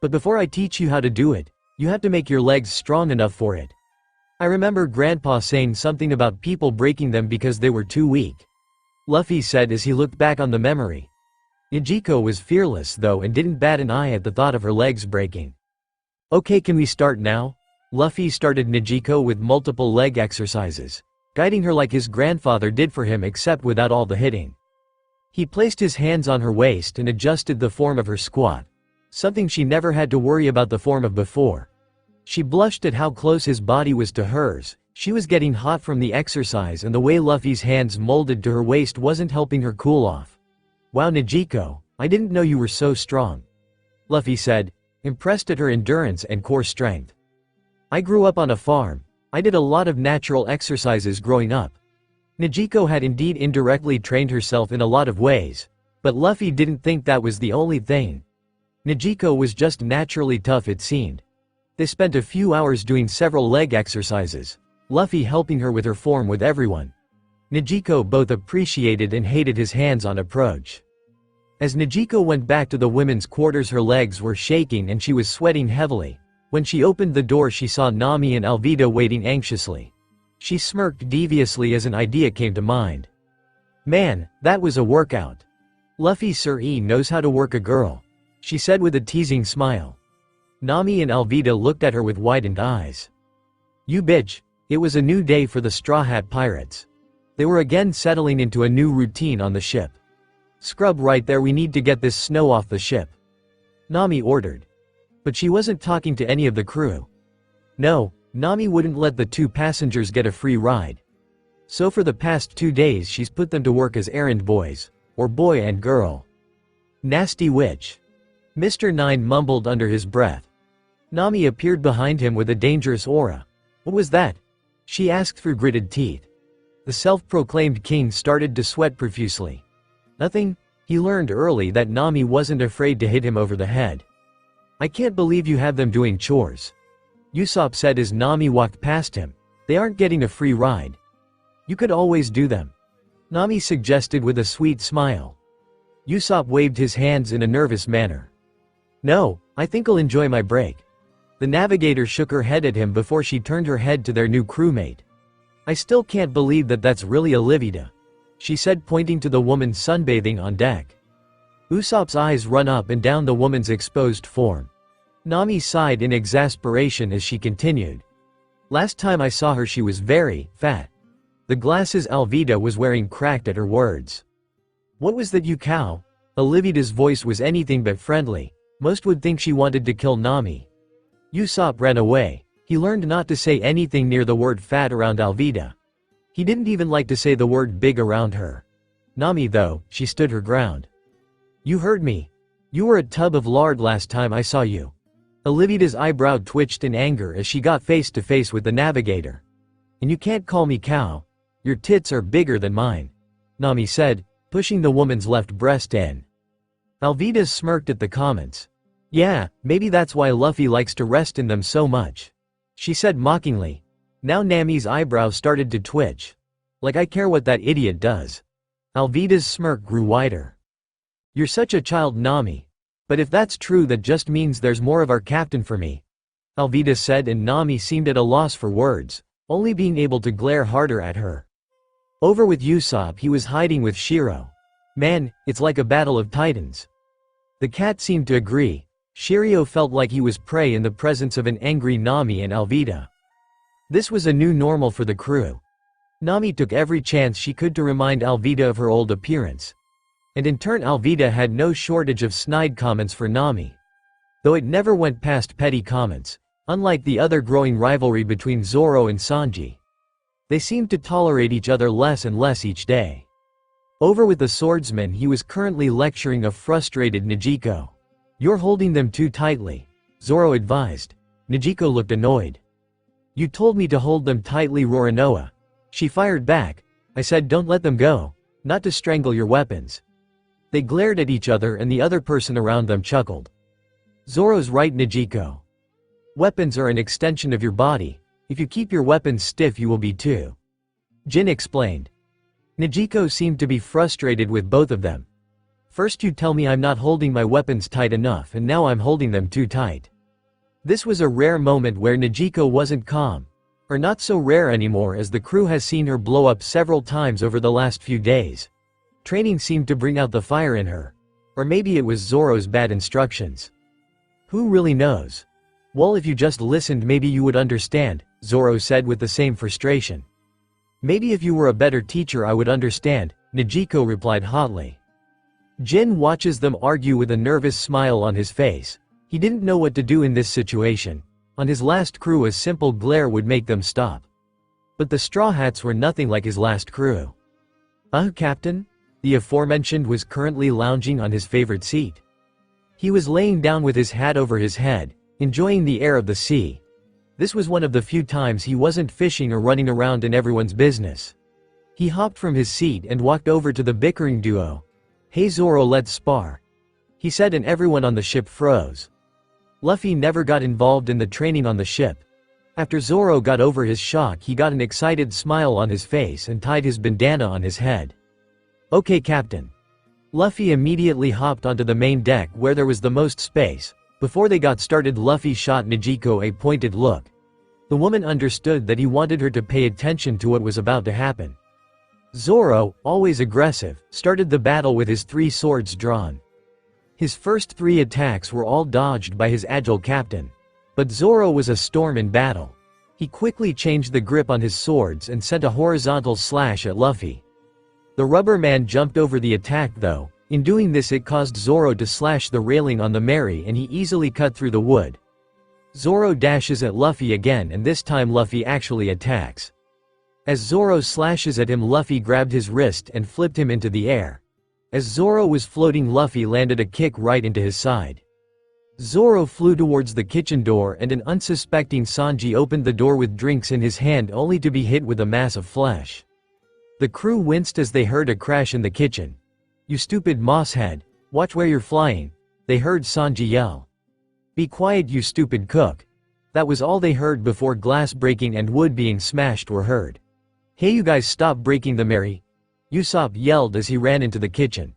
But before I teach you how to do it, you have to make your legs strong enough for it. I remember grandpa saying something about people breaking them because they were too weak." Luffy said as he looked back on the memory. Nijiko was fearless though and didn't bat an eye at the thought of her legs breaking. "Okay, can we start now?" Luffy started Nijiko with multiple leg exercises, guiding her like his grandfather did for him except without all the hitting. He placed his hands on her waist and adjusted the form of her squat, something she never had to worry about the form of before. She blushed at how close his body was to hers. She was getting hot from the exercise and the way Luffy's hands molded to her waist wasn't helping her cool off. "Wow Nijiko, I didn't know you were so strong," Luffy said, impressed at her endurance and core strength. "I grew up on a farm. I did a lot of natural exercises growing up." Nijiko had indeed indirectly trained herself in a lot of ways, but Luffy didn't think that was the only thing. Nijiko was just naturally tough it seemed. They spent a few hours doing several leg exercises, Luffy helping her with her form with everyone. Nijiko both appreciated and hated his hands-on approach. As Nijiko went back to the women's quarters her legs were shaking and she was sweating heavily. When she opened the door she saw Nami and Alvida waiting anxiously. She smirked deviously as an idea came to mind. "Man, that was a workout. Luffy Sir E knows how to work a girl," she said with a teasing smile. Nami and Alvida looked at her with widened eyes. "You bitch." It was a new day for the Straw Hat Pirates. They were again settling into a new routine on the ship. "Scrub right there, we need to get this snow off the ship," Nami ordered. But she wasn't talking to any of the crew. No, Nami wouldn't let the two passengers get a free ride. So for the past 2 days she's put them to work as errand boys, or boy and girl. "Nasty witch," Mr. Nine mumbled under his breath. Nami appeared behind him with a dangerous aura. "What was that?" she asked through gritted teeth. The self-proclaimed king started to sweat profusely. "Nothing." He learned early that Nami wasn't afraid to hit him over the head. "I can't believe you have them doing chores," Usopp said as Nami walked past him. "They aren't getting a free ride. You could always do them," Nami suggested with a sweet smile. Usopp waved his hands in a nervous manner. "No, I think I'll enjoy my break." The navigator shook her head at him before she turned her head to their new crewmate. "I still can't believe that that's really Alvida," she said pointing to the woman sunbathing on deck. Usopp's eyes run up and down the woman's exposed form. Nami sighed in exasperation as she continued. "Last time I saw her she was very fat." The glasses Alvida was wearing cracked at her words. "What was that you cow?" Alvida's voice was anything but friendly. Most would think she wanted to kill Nami. Usopp ran away. He learned not to say anything near the word fat around Alvida. He didn't even like to say the word big around her. Nami though, she stood her ground. "You heard me. You were a tub of lard last time I saw you." Alvida's eyebrow twitched in anger as she got face to face with the navigator. "And you can't call me cow. Your tits are bigger than mine," Nami said, pushing the woman's left breast in. Alvida smirked at the comments. "Yeah, maybe that's why Luffy likes to rest in them so much," she said mockingly. Now Nami's eyebrows started to twitch. "Like I care what that idiot does." Alvida's smirk grew wider. You're such a child, Nami. But if that's true, that just means there's more of our captain for me. Alvida said, and Nami seemed at a loss for words, only being able to glare harder at her. Over with Usopp, he was hiding with Shiro. Man, it's like a battle of titans. The cat seemed to agree. Shiryu felt like he was prey in the presence of an angry Nami and Alvida. This was a new normal for the crew. Nami took every chance she could to remind Alvida of her old appearance. And in turn Alvida had no shortage of snide comments for Nami. Though it never went past petty comments, unlike the other growing rivalry between Zoro and Sanji. They seemed to tolerate each other less and less each day. Over with the swordsman, he was currently lecturing a frustrated Nezuko. You're holding them too tightly, Zoro advised. Nezuko looked annoyed. You told me to hold them tightly, Roronoa. She fired back. I said don't let them go, not to strangle your weapons. They glared at each other and the other person around them chuckled. Zoro's right, Nezuko. Weapons are an extension of your body. If you keep your weapons stiff you will be too. Jin explained. Nezuko seemed to be frustrated with both of them. First you tell me I'm not holding my weapons tight enough and now I'm holding them too tight. This was a rare moment where Nezuko wasn't calm. Or not so rare anymore, as the crew has seen her blow up several times over the last few days. Training seemed to bring out the fire in her. Or maybe it was Zoro's bad instructions. Who really knows? Well, if you just listened maybe you would understand, Zoro said with the same frustration. Maybe if you were a better teacher I would understand, Nezuko replied hotly. Jin watches them argue with a nervous smile on his face. He didn't know what to do in this situation. On his last crew a simple glare would make them stop. But the Straw Hats were nothing like his last crew. Captain? The aforementioned was currently lounging on his favorite seat. He was laying down with his hat over his head, enjoying the air of the sea. This was one of the few times he wasn't fishing or running around in everyone's business. He hopped from his seat and walked over to the bickering duo. Hey Zoro, let's spar, he said, and everyone on the ship froze. Luffy never got involved in the training on the ship. After Zoro got over his shock he got an excited smile on his face and tied his bandana on his head. Okay, Captain. Luffy immediately hopped onto the main deck where there was the most space. Before they got started Luffy shot Nezuko a pointed look. The woman understood that he wanted her to pay attention to what was about to happen. Zoro, always aggressive, started the battle with his 3 swords drawn. His first 3 attacks were all dodged by his agile captain. But Zoro was a storm in battle. He quickly changed the grip on his swords and sent a horizontal slash at Luffy. The rubber man jumped over the attack though. In doing this it caused Zoro to slash the railing on the Mary and he easily cut through the wood. Zoro dashes at Luffy again and this time Luffy actually attacks. As Zoro slashes at him Luffy grabbed his wrist and flipped him into the air. As Zoro was floating Luffy landed a kick right into his side. Zoro flew towards the kitchen door and an unsuspecting Sanji opened the door with drinks in his hand only to be hit with a mass of flesh. The crew winced as they heard a crash in the kitchen. You stupid mosshead, watch where you're flying, they heard Sanji yell. Be quiet you stupid cook. That was all they heard before glass breaking and wood being smashed were heard. Hey you guys, stop breaking the Mary, Usopp yelled as he ran into the kitchen.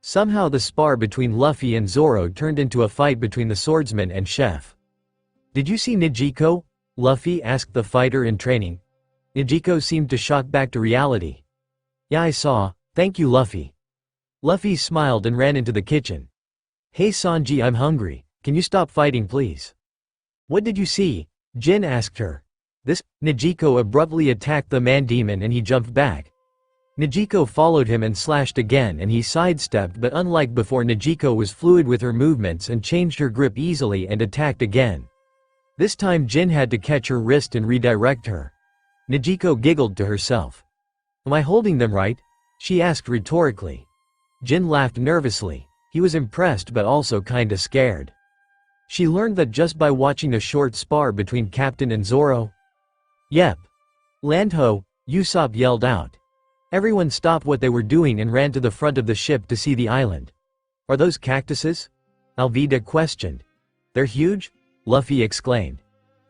Somehow the spar between Luffy and Zoro turned into a fight between the swordsman and chef. Did you see Nezuko? Luffy asked the fighter in training. Nezuko seemed to shock back to reality. Yeah, I saw, thank you Luffy. Luffy smiled and ran into the kitchen. Hey Sanji, I'm hungry, can you stop fighting please? What did you see? Jin asked her. This, Nezuko abruptly attacked the man demon and he jumped back. Nezuko followed him and slashed again and he sidestepped, but unlike before Nezuko was fluid with her movements and changed her grip easily and attacked again. This time Jin had to catch her wrist and redirect her. Nezuko giggled to herself. Am I holding them right? She asked rhetorically. Jin laughed nervously. He was impressed but also kinda scared. She learned that just by watching a short spar between Captain and Zoro. Yep. Land ho, Usopp yelled out. Everyone stopped what they were doing and ran to the front of the ship to see the island. Are those cactuses? Alvida questioned. They're huge? Luffy exclaimed.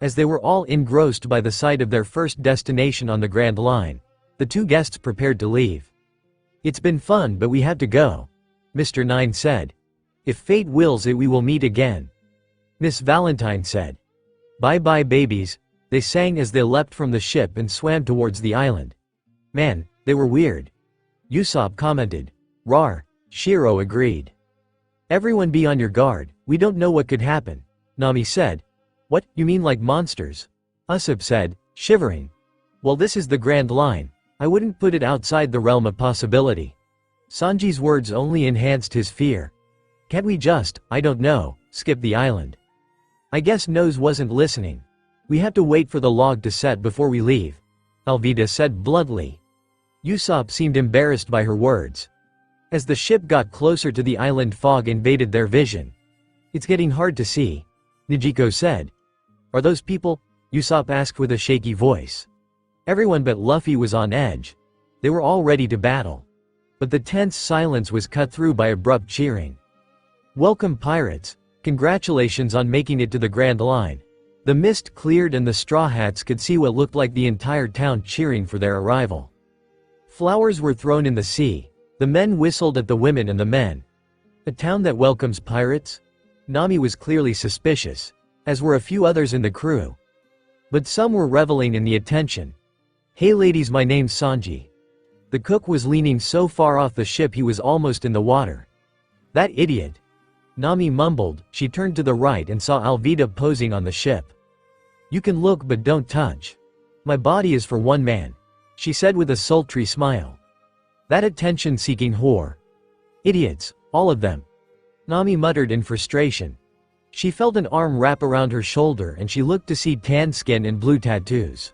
As they were all engrossed by the sight of their first destination on the Grand Line, the 2 guests prepared to leave. It's been fun but we have to go. Mr. Nine said. If fate wills it we will meet again. Miss Valentine said. Bye-bye babies, they sang as they leapt from the ship and swam towards the island. Man, they were weird. Usopp commented. Rawr, Shiro agreed. Everyone be on your guard, we don't know what could happen, Nami said. What, you mean like monsters? Usopp said, shivering. Well, this is the Grand Line, I wouldn't put it outside the realm of possibility. Sanji's words only enhanced his fear. Can't we just, I don't know, skip the island? I guess Nose wasn't listening. We have to wait for the log to set before we leave, Alvida said bluntly. Usopp seemed embarrassed by her words. As the ship got closer to the island, fog invaded their vision. It's getting hard to see, Nezuko said. Are those people? Usopp asked with a shaky voice. Everyone but Luffy was on edge. They were all ready to battle. But the tense silence was cut through by abrupt cheering. Welcome pirates, congratulations on making it to the Grand Line. The mist cleared and the Straw Hats could see what looked like the entire town cheering for their arrival. Flowers were thrown in the sea, the men whistled at the women and the men. A town that welcomes pirates? Nami was clearly suspicious, as were a few others in the crew. But some were reveling in the attention. Hey ladies, my name's Sanji. The cook was leaning so far off the ship he was almost in the water. That idiot. Nami mumbled. She turned to the right and saw Alvida posing on the ship. You can look but don't touch. My body is for one man, she said with a sultry smile. That attention-seeking whore. Idiots, all of them. Nami muttered in frustration. She felt an arm wrap around her shoulder and she looked to see tan skin and blue tattoos.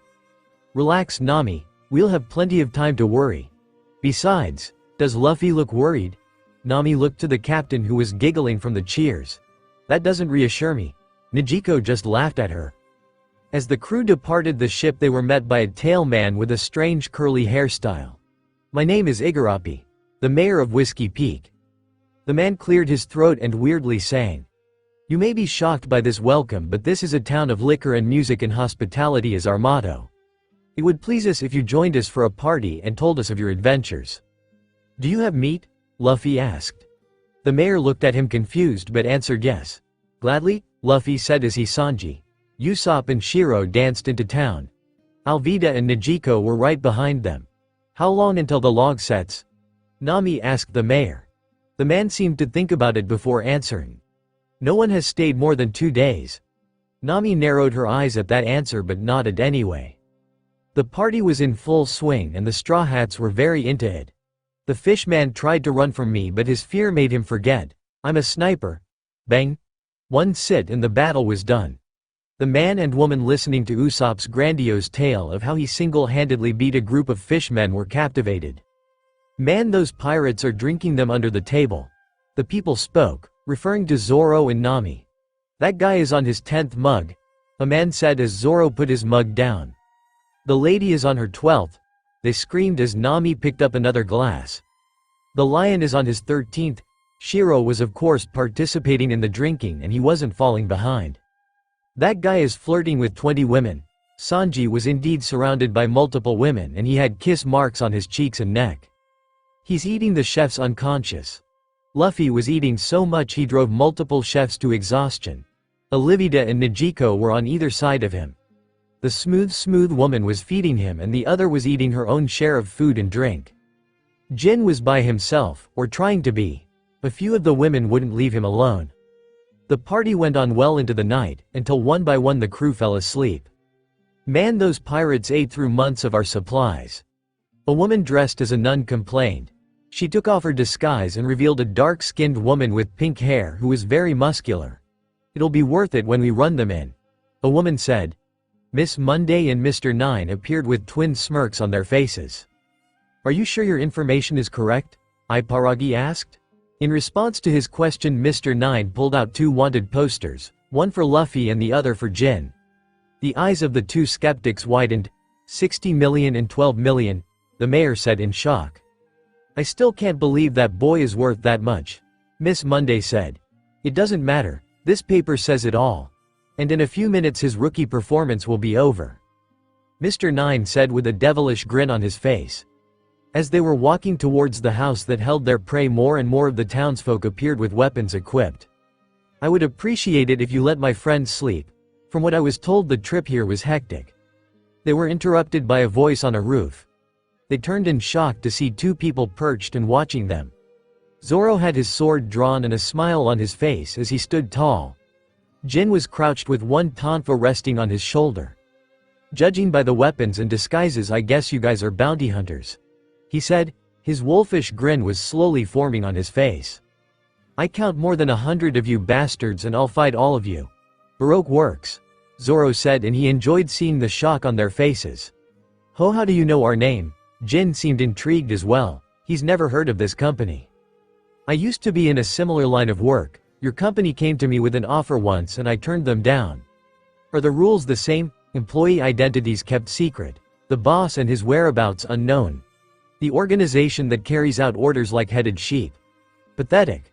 Relax Nami, we'll have plenty of time to worry. Besides, does Luffy look worried? Nami looked to the captain who was giggling from the cheers. That doesn't reassure me. Nezuko just laughed at her. As the crew departed the ship they were met by a tail man with a strange curly hairstyle. My name is Igarapi, the mayor of Whiskey Peak. The man cleared his throat and weirdly sang. You may be shocked by this welcome, but this is a town of liquor and music and hospitality is our motto. It would please us if you joined us for a party and told us of your adventures. Do you have meat? Luffy asked. The mayor looked at him confused but answered yes. Gladly, Luffy said as he Sanji. Usopp and Shiro danced into town. Alvida and Nezuko were right behind them. How long until the log sets? Nami asked the mayor. The man seemed to think about it before answering. No one has stayed more than 2 days. Nami narrowed her eyes at that answer but nodded anyway. The party was in full swing and the Straw Hats were very into it. The fishman tried to run from me but his fear made him forget. I'm a sniper. Bang! One sit and the battle was done. The man and woman listening to Usopp's grandiose tale of how he single-handedly beat a group of fishmen were captivated. Man, those pirates are drinking them under the table. The people spoke, referring to Zoro and Nami. That guy is on his 10th mug, a man said as Zoro put his mug down. The lady is on her 12th, they screamed as Nami picked up another glass. The lion is on his 13th, Shiro was of course participating in the drinking and he wasn't falling behind. That guy is flirting with 20 women. Sanji was indeed surrounded by multiple women and he had kiss marks on his cheeks and neck. He's eating the chefs unconscious. Luffy was eating so much he drove multiple chefs to exhaustion. Alvida and Nezuko were on either side of him. The smooth woman was feeding him and the other was eating her own share of food and drink. Jin was by himself, or trying to be. A few of the women wouldn't leave him alone. The party went on well into the night, until one by one the crew fell asleep. Man, those pirates ate through months of our supplies. A woman dressed as a nun complained. She took off her disguise and revealed a dark-skinned woman with pink hair who was very muscular. It'll be worth it when we run them in, a woman said. Miss Monday and Mr. Nine appeared with twin smirks on their faces. Are you sure your information is correct? Iparagi asked. In response to his question, Mr. Nine pulled out 2 wanted posters, one for Luffy and the other for Jin. The eyes of the 2 skeptics widened. 60 million and 12 million, the mayor said in shock. I still can't believe that boy is worth that much, Miss Monday said. It doesn't matter, this paper says it all. And in a few minutes his rookie performance will be over. Mr. Nine said with a devilish grin on his face. As they were walking towards the house that held their prey, more and more of the townsfolk appeared with weapons equipped. "I would appreciate it if you let my friends sleep. From what I was told, the trip here was hectic." They were interrupted by a voice on a roof. They turned in shock to see two people perched and watching them. Zoro had his sword drawn and a smile on his face as he stood tall. Jin was crouched with one tonfa resting on his shoulder. "Judging by the weapons and disguises, I guess you guys are bounty hunters," he said. His wolfish grin was slowly forming on his face. "I count more than 100 of you bastards and I'll fight all of you." "Baroque works," Zoro said, and he enjoyed seeing the shock on their faces. "Ho, how do you know our name?" Jin seemed intrigued as well. He's never heard of this company. "I used to be in a similar line of work. Your company came to me with an offer once and I turned them down." "Are the rules the same? Employee identities kept secret. The boss and his whereabouts unknown. The organization that carries out orders like headed sheep." "Pathetic."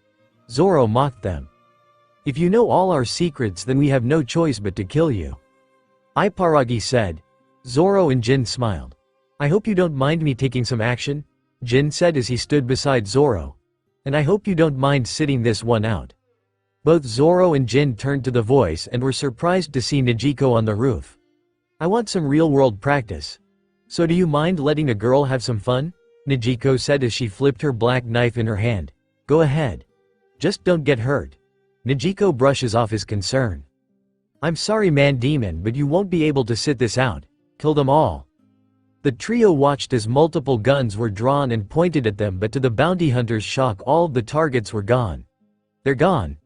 Zoro mocked them. "If you know all our secrets, then we have no choice but to kill you," Iparagi said. Zoro and Jin smiled. "I hope you don't mind me taking some action," Jin said as he stood beside Zoro. "And I hope you don't mind sitting this one out." Both Zoro and Jin turned to the voice and were surprised to see Nijiko on the roof. "I want some real-world practice. So do you mind letting a girl have some fun?" Nijiko said as she flipped her black knife in her hand. "Go ahead. Just don't get hurt." Nijiko brushes off his concern. "I'm sorry, man demon, but you won't be able to sit this out. Kill them all." The trio watched as multiple guns were drawn and pointed at them, but to the bounty hunter's shock, all of the targets were gone. "They're gone."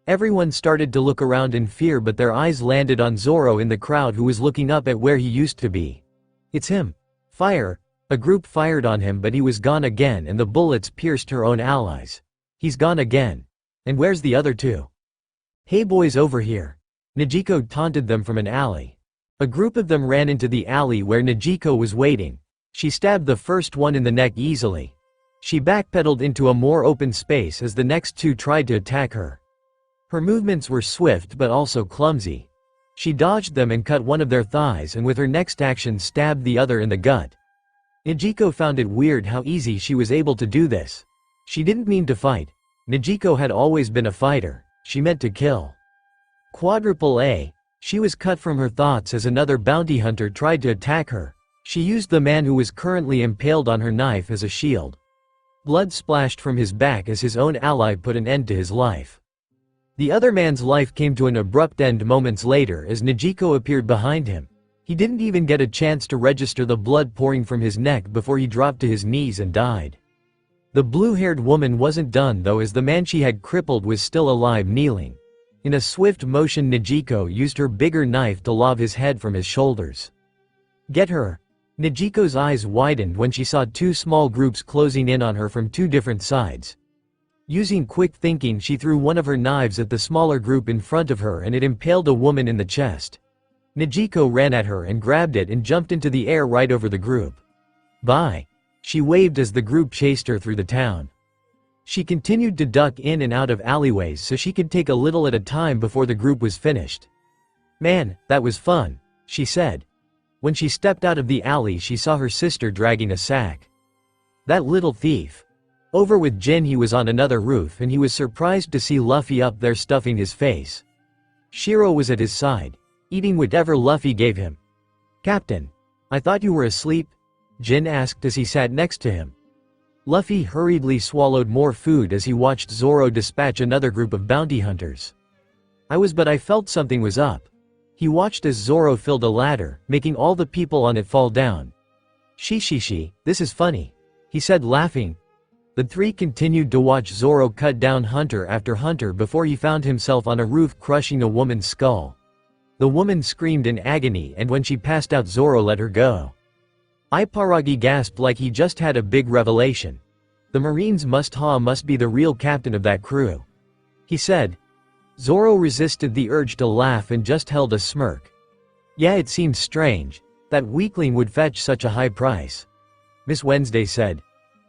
Everyone started to look around in fear, but their eyes landed on Zoro in the crowd, who was looking up at where he used to be. "It's him. Fire!" A group fired on him, but he was gone again and the bullets pierced her own allies. "He's gone again. And where's the other two?" "Hey boys, over here." Nijiko taunted them from an alley. A group of them ran into the alley where Nijiko was waiting. She stabbed the first one in the neck easily. She backpedaled into a more open space as the next two tried to attack her. Her movements were swift but also clumsy. She dodged them and cut one of their thighs, and with her next action stabbed the other in the gut. Nijiko found it weird how easy she was able to do this. She didn't mean to fight. Nijiko had always been a fighter. She meant to kill. Quadruple A. She was cut from her thoughts as another bounty hunter tried to attack her. She used the man who was currently impaled on her knife as a shield. Blood splashed from his back as his own ally put an end to his life. The other man's life came to an abrupt end moments later as Nijiko appeared behind him. He didn't even get a chance to register the blood pouring from his neck before he dropped to his knees and died. The blue-haired woman wasn't done though, as the man she had crippled was still alive, kneeling. In a swift motion, Nijiko used her bigger knife to lob his head from his shoulders. "Get her!" Nijiko's eyes widened when she saw two small groups closing in on her from two different sides. Using quick thinking, she threw one of her knives at the smaller group in front of her and it impaled a woman in the chest. Nijiko ran at her and grabbed it and jumped into the air right over the group. "Bye," she waved as the group chased her through the town. She continued to duck in and out of alleyways so she could take a little at a time before the group was finished. "Man, that was fun," she said. When she stepped out of the alley, she saw her sister dragging a sack. "That little thief." Over with Jin, he was on another roof and he was surprised to see Luffy up there stuffing his face. Shiro was at his side, eating whatever Luffy gave him. "Captain, I thought you were asleep?" Jin asked as he sat next to him. Luffy hurriedly swallowed more food as he watched Zoro dispatch another group of bounty hunters. But I felt something was up." He watched as Zoro filled a ladder, making all the people on it fall down. Shi, this is funny," he said, laughing. The three continued to watch Zoro cut down hunter after hunter before he found himself on a roof crushing a woman's skull. The woman screamed in agony, and when she passed out, Zoro let her go. Iparagi gasped like he just had a big revelation. "The Marines must be the real captain of that crew," he said. Zoro resisted the urge to laugh and just held a smirk. "Yeah, it seemed strange. That weakling would fetch such a high price," Miss Wednesday said.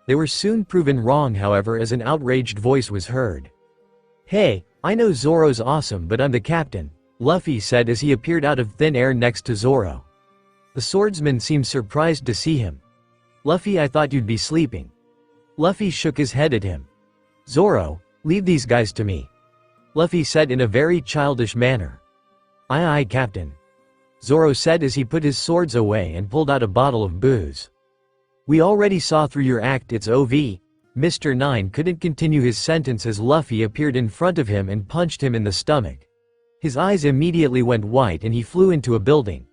They were soon proven wrong, however, as an outraged voice was heard. "Hey, I know Zoro's awesome, but I'm the captain," Luffy said as he appeared out of thin air next to Zoro. The swordsman seemed surprised to see him. "Luffy, I thought you'd be sleeping." Luffy shook his head at him. "Zoro, leave these guys to me," Luffy said in a very childish manner. "Aye aye, Captain," Zoro said as he put his swords away and pulled out a bottle of booze. "We already saw through your act, it's OV." Mr. 9 couldn't continue his sentence as Luffy appeared in front of him and punched him in the stomach. His eyes immediately went white and he flew into a building.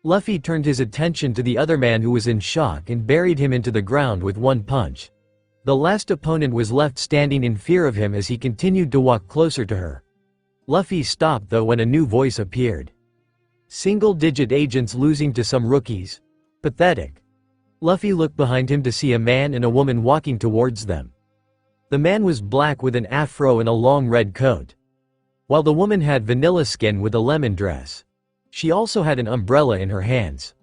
Luffy turned his attention to the other man who was in shock and buried him into the ground with one punch. The last opponent was left standing in fear of him as he continued to walk closer to her. Luffy stopped though when a new voice appeared. "Single-digit agents losing to some rookies. Pathetic." Luffy looked behind him to see a man and a woman walking towards them. The man was black with an afro and a long red coat, while the woman had vanilla skin with a lemon dress. She also had an umbrella in her hands.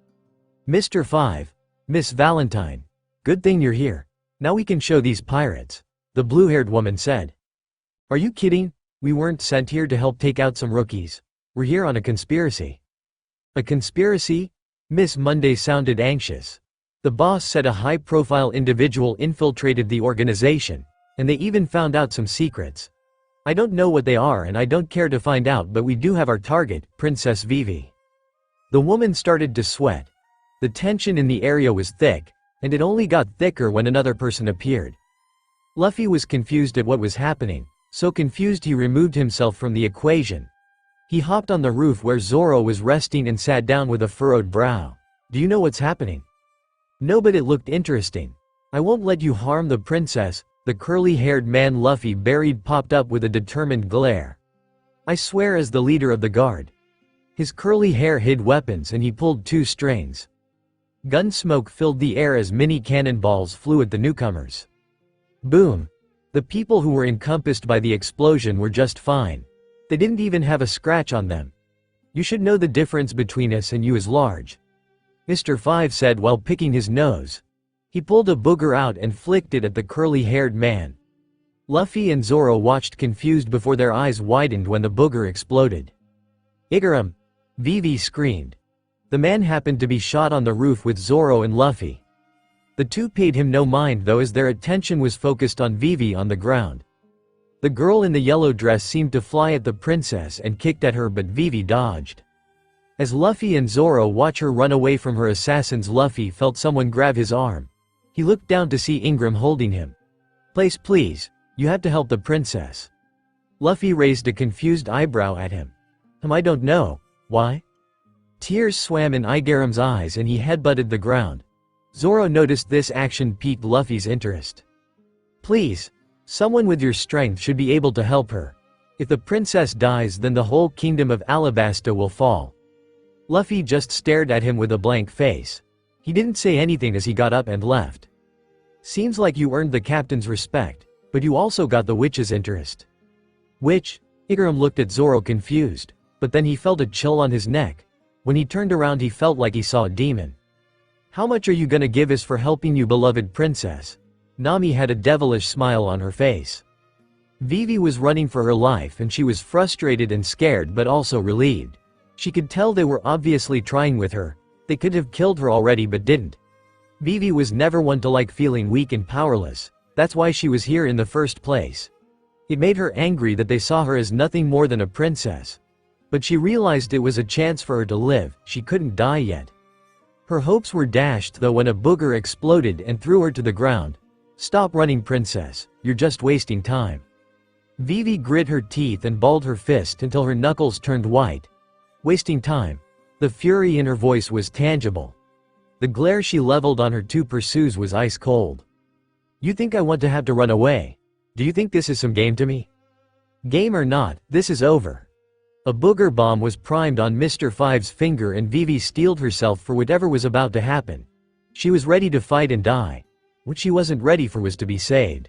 "Mr. 5, Miss Valentine. Good thing you're here. Now we can show these pirates," the blue-haired woman said. "Are you kidding? We weren't sent here to help take out some rookies. We're here on a conspiracy." "A conspiracy?" Miss Monday sounded anxious. The boss said a high-profile individual infiltrated the organization, and they even found out some secrets. "I don't know what they are and I don't care to find out, but we do have our target, Princess Vivi." The woman started to sweat. The tension in the area was thick, and it only got thicker when another person appeared. Luffy was confused at what was happening, so confused he removed himself from the equation. He hopped on the roof where Zoro was resting and sat down with a furrowed brow. "Do you know what's happening?" "No, but it looked interesting." "I won't let you harm the princess," the curly-haired man Luffy buried popped up with a determined glare. "I swear as the leader of the guard." His curly hair hid weapons and he pulled two strings. Gun smoke filled the air as mini cannonballs flew at the newcomers. Boom! The people who were encompassed by the explosion were just fine. They didn't even have a scratch on them. "You should know the difference between us and you is large," Mr. 5 said while picking his nose. He pulled a booger out and flicked it at the curly-haired man. Luffy and Zoro watched confused before their eyes widened when the booger exploded. "Igaram!" Vivi screamed. The man happened to be shot on the roof with Zoro and Luffy. The two paid him no mind though as their attention was focused on Vivi on the ground. The girl in the yellow dress seemed to fly at the princess and kicked at her, but Vivi dodged. As Luffy and Zoro watched her run away from her assassins, Luffy felt someone grab his arm. He looked down to see Ingram holding him. Please, you have to help the princess." Luffy raised a confused eyebrow at him. I don't know. Why?" Tears swam in Igaram's eyes and he headbutted the ground. Zoro noticed this action piqued Luffy's interest. "Please, someone with your strength should be able to help her. If the princess dies, then the whole kingdom of Alabasta will fall." Luffy just stared at him with a blank face. He didn't say anything as he got up and left. "Seems like you earned the captain's respect, but you also got the witch's interest." "Witch?" Igaram looked at Zoro confused, but then he felt a chill on his neck. When he turned around he felt like he saw a demon. "How much are you gonna give us for helping you beloved princess?" Nami had a devilish smile on her face. Vivi was running for her life and she was frustrated and scared but also relieved. She could tell they were obviously trying with her. They could have killed her already but didn't. Vivi was never one to like feeling weak and powerless. That's why she was here in the first place. It made her angry that they saw her as nothing more than a princess. But she realized it was a chance for her to live. She couldn't die yet. Her hopes were dashed though when a booger exploded and threw her to the ground. "Stop running, princess. You're just wasting time." Vivi grit her teeth and balled her fist until her knuckles turned white. "Wasting time." The fury in her voice was tangible. The glare she leveled on her two pursuers was ice cold. "You think I want to have to run away? Do you think this is some game to me?" "Game or not, this is over." A booger bomb was primed on Mr. 5's finger and Vivi steeled herself for whatever was about to happen. She was ready to fight and die. What she wasn't ready for was to be saved.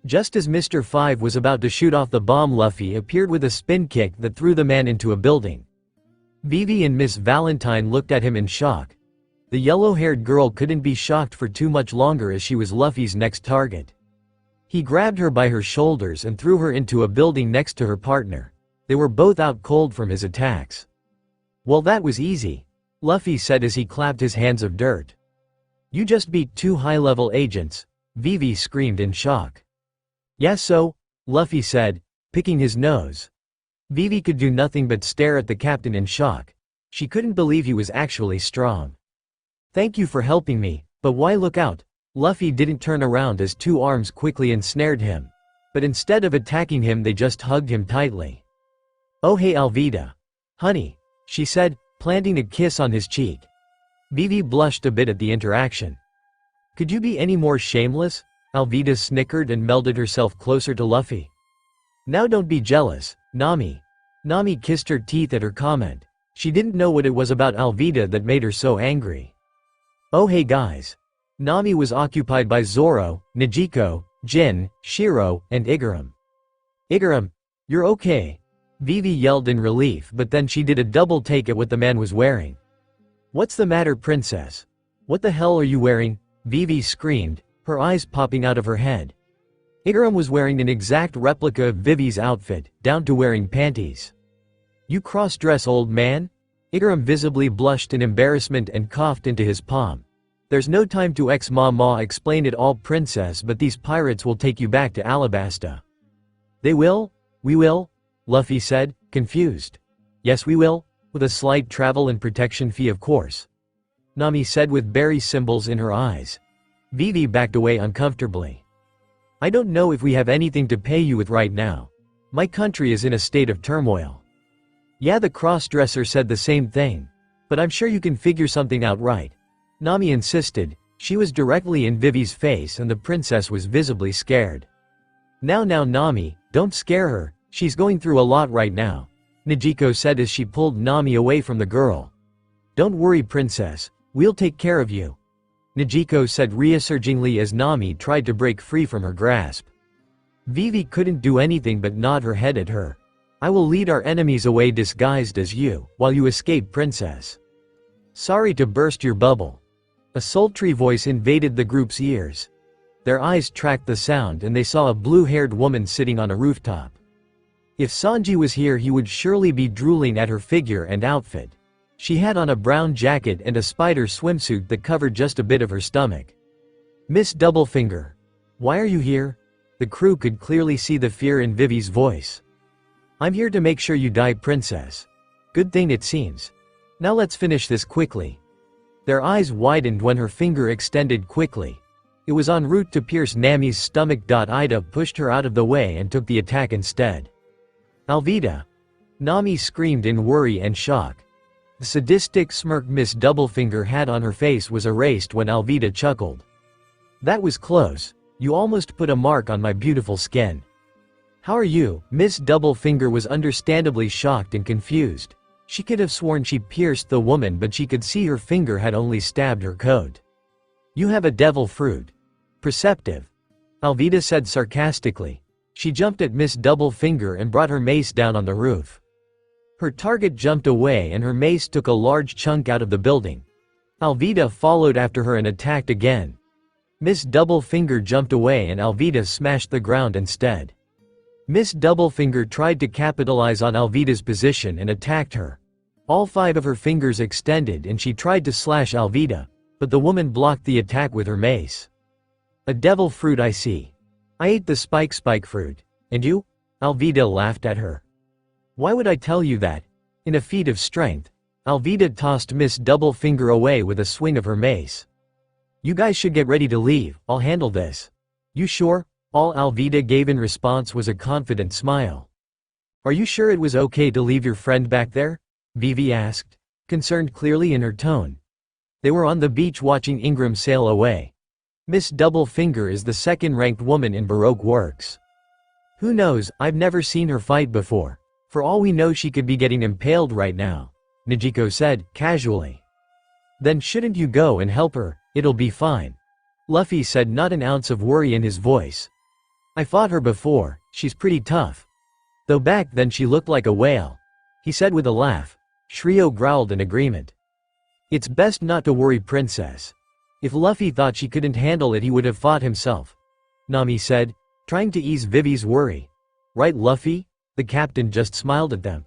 Just as Mr. 5 was about to shoot off the bomb, Luffy appeared with a spin kick that threw the man into a building. Vivi and Miss Valentine looked at him in shock. The yellow-haired girl couldn't be shocked for too much longer as she was Luffy's next target. He grabbed her by her shoulders and threw her into a building next to her partner. They were both out cold from his attacks. "Well, that was easy," Luffy said as he clapped his hands of dirt. You just beat 2 high-level agents, Vivi screamed in shock. Yeah, so? Luffy said, picking his nose. Vivi could do nothing but stare at the captain in shock. She couldn't believe he was actually strong. Thank you for helping me, but why look out? Luffy didn't turn around as 2 arms quickly ensnared him. But instead of attacking him, they just hugged him tightly. Oh hey Alvida. Honey, she said, planting a kiss on his cheek. Vivi blushed a bit at the interaction. Could you be any more shameless? Alvida snickered and melded herself closer to Luffy. Now don't be jealous, Nami. Nami kissed her teeth at her comment. She didn't know what it was about Alvida that made her so angry. Oh hey guys. Nami was occupied by Zoro, Negico, Jin, Shiro, and Igaram. Igaram, you're okay. Vivi yelled in relief, but then she did a double take at what the man was wearing. What's the matter, princess? What the hell are you wearing? Vivi screamed, her eyes popping out of her head. Igaram was wearing an exact replica of Vivi's outfit, down to wearing panties. You cross-dress old man? Igaram visibly blushed in embarrassment and coughed into his palm. There's no time to ex-ma-ma explain it all, princess, but these pirates will take you back to Alabasta. They will? We will? Luffy said, confused. Yes we will, with a slight travel and protection fee of course. Nami said with berry symbols in her eyes. Vivi backed away uncomfortably. I don't know if we have anything to pay you with right now. My country is in a state of turmoil. Yeah, the cross-dresser said the same thing. But I'm sure you can figure something out, right? Nami insisted. She was directly in Vivi's face and the princess was visibly scared. Now Nami, don't scare her, she's going through a lot right now, Negico said as she pulled Nami away from the girl. Don't worry princess, we'll take care of you, Negico said reassuringly as Nami tried to break free from her grasp. Vivi couldn't do anything but nod her head at her. I will lead our enemies away disguised as you, while you escape, princess. Sorry to burst your bubble. A sultry voice invaded the group's ears. Their eyes tracked the sound and they saw a blue-haired woman sitting on a rooftop. If Sanji was here he would surely be drooling at her figure and outfit. She had on a brown jacket and a spider swimsuit that covered just a bit of her stomach. Miss Doublefinger. Why are you here? The crew could clearly see the fear in Vivi's voice. I'm here to make sure you die, princess. Good thing it seems. Now let's finish this quickly. Their eyes widened when her finger extended quickly. It was en route to pierce Nami's stomach. Ida pushed her out of the way and took the attack instead. Alvida. Nami screamed in worry and shock. The sadistic smirk Miss Doublefinger had on her face was erased when Alvida chuckled. That was close. You almost put a mark on my beautiful skin. How are you? Miss Doublefinger was understandably shocked and confused. She could have sworn she pierced the woman, but she could see her finger had only stabbed her coat. You have a devil fruit. Perceptive. Alvida said sarcastically. She jumped at Miss Doublefinger and brought her mace down on the roof. Her target jumped away and her mace took a large chunk out of the building. Alvida followed after her and attacked again. Miss Doublefinger jumped away and Alvida smashed the ground instead. Miss Doublefinger tried to capitalize on Alvida's position and attacked her. All 5 of her fingers extended and she tried to slash Alvida, but the woman blocked the attack with her mace. A devil fruit, I see. I ate the spike fruit. And you? Alvida laughed at her. Why would I tell you that? In a feat of strength, Alvida tossed Miss Doublefinger away with a swing of her mace. You guys should get ready to leave, I'll handle this. You sure? All Alvida gave in response was a confident smile. Are you sure it was okay to leave your friend back there? Vivi asked, concerned clearly in her tone. They were on the beach watching Ingram sail away. Miss Doublefinger is the second-ranked woman in Baroque works. Who knows, I've never seen her fight before. For all we know she could be getting impaled right now, Negico said, casually. Then shouldn't you go and help her, it'll be fine. Luffy said, not an ounce of worry in his voice. I fought her before, she's pretty tough. Though back then she looked like a whale. He said with a laugh. Shrio growled in agreement. It's best not to worry, princess. If Luffy thought she couldn't handle it he would have fought himself, Nami said, trying to ease Vivi's worry. Right, Luffy? The captain just smiled at them.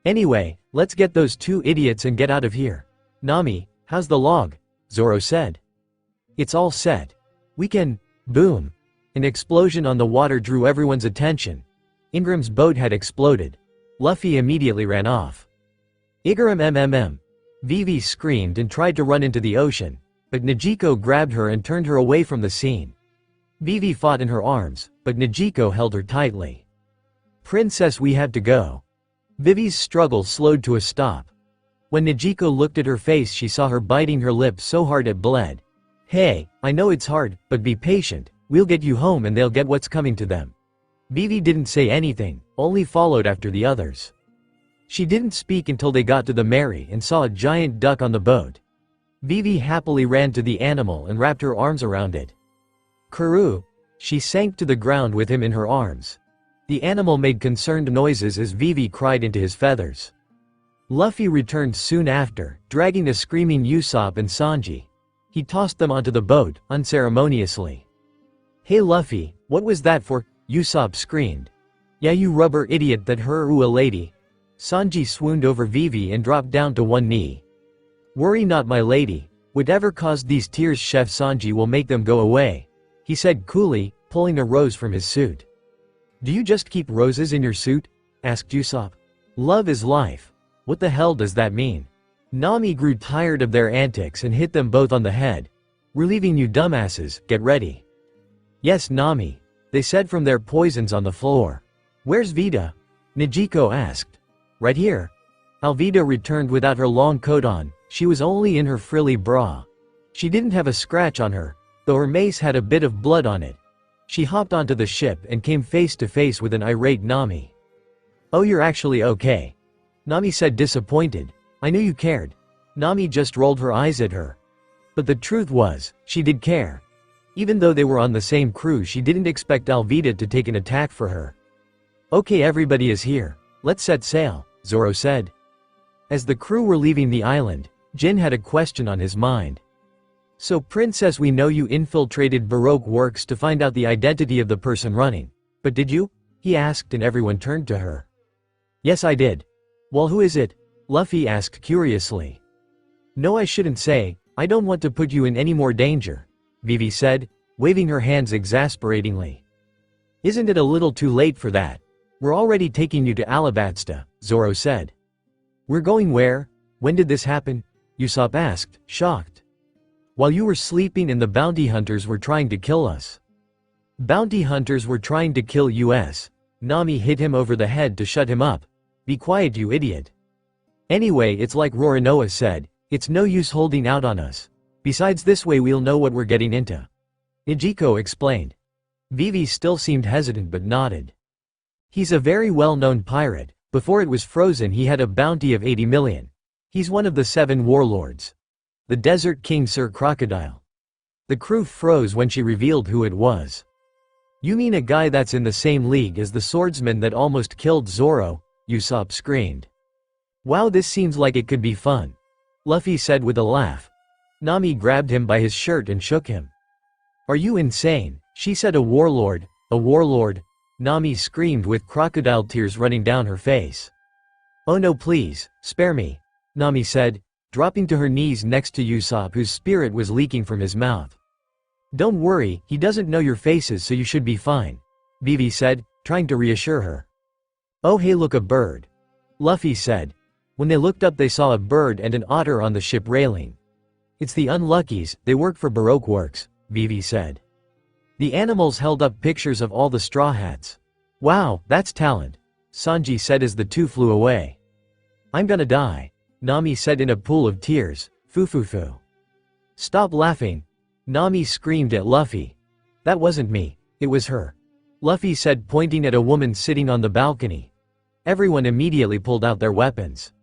Anyway, let's get those 2 idiots and get out of here. Nami, how's the log? Zoro said. It's all set. We can. Boom. An explosion on the water drew everyone's attention. Ingram's boat had exploded. Luffy immediately ran off. Igaram. Vivi screamed and tried to run into the ocean, but Najiko grabbed her and turned her away from the scene. Vivi fought in her arms, but Najiko held her tightly. Princess, we have to go. Vivi's struggle slowed to a stop. When Najiko looked at her face, she saw her biting her lip so hard it bled. Hey, I know it's hard, but be patient. We'll get you home and they'll get what's coming to them. Vivi didn't say anything, only followed after the others. She didn't speak until they got to the Mary and saw a giant duck on the boat. Vivi happily ran to the animal and wrapped her arms around it. Karoo! She sank to the ground with him in her arms. The animal made concerned noises as Vivi cried into his feathers. Luffy returned soon after, dragging a screaming Usopp and Sanji. He tossed them onto the boat, unceremoniously. Hey Luffy, what was that for? Usopp screamed. Yeah, you rubber idiot, that her a lady. Sanji swooned over Vivi and dropped down to one knee. Worry not, my lady. Whatever caused these tears, Chef Sanji will make them go away, he said coolly, pulling a rose from his suit. Do you just keep roses in your suit? Asked Usopp. Love is life. What the hell does that mean? Nami grew tired of their antics and hit them both on the head. We're leaving you dumbasses, get ready. Yes, Nami, they said from their poisons on the floor. Where's Vita? Najiko asked. Right here. Alvida returned without her long coat on, she was only in her frilly bra. She didn't have a scratch on her, though her mace had a bit of blood on it. She hopped onto the ship and came face to face with an irate Nami. Oh, you're actually okay. Nami said, disappointed. I knew you cared. Nami just rolled her eyes at her. But the truth was, she did care. Even though they were on the same crew, she didn't expect Alvida to take an attack for her. Okay, everybody is here. Let's set sail, Zoro said. As the crew were leaving the island, Jin had a question on his mind. So Princess, we know you infiltrated Baroque Works to find out the identity of the person running. But did you? He asked and everyone turned to her. Yes, I did. Well, who is it? Luffy asked curiously. No, I shouldn't say, I don't want to put you in any more danger, Vivi said, waving her hands exasperatingly. Isn't it a little too late for that? We're already taking you to Alabasta, Zoro said. We're going where? When did this happen? Usopp asked, shocked. While you were sleeping and the bounty hunters were trying to kill us. Bounty hunters were trying to kill us. Nami hit him over the head to shut him up. Be quiet, you idiot. Anyway, it's like Roronoa said, it's no use holding out on us. Besides, this way we'll know what we're getting into. Ijiko explained. Vivi still seemed hesitant but nodded. He's a very well-known pirate. Before it was frozen, he had a bounty of 80 million. He's one of the 7 warlords. The Desert King Sir Crocodile. The crew froze when she revealed who it was. You mean a guy that's in the same league as the swordsman that almost killed Zoro? Usopp screamed. Wow, this seems like it could be fun, Luffy said with a laugh. Nami grabbed him by his shirt and shook him. Are you insane? She said. A warlord, a warlord. Nami screamed with crocodile tears running down her face. Oh no, please, spare me, Nami said, dropping to her knees next to Usopp, whose spirit was leaking from his mouth. Don't worry, he doesn't know your faces, so you should be fine, Vivi said, trying to reassure her. Oh hey, look, a bird, Luffy said. When they looked up, they saw a bird and an otter on the ship railing. It's the Unluckies, they work for Baroque Works, Vivi said. The animals held up pictures of all the Straw Hats. Wow, that's talent, Sanji said as the two flew away. I'm gonna die, Nami said in a pool of tears. Foo. Stop laughing, Nami screamed at Luffy. That wasn't me, it was her, Luffy said, pointing at a woman sitting on the balcony. Everyone immediately pulled out their weapons.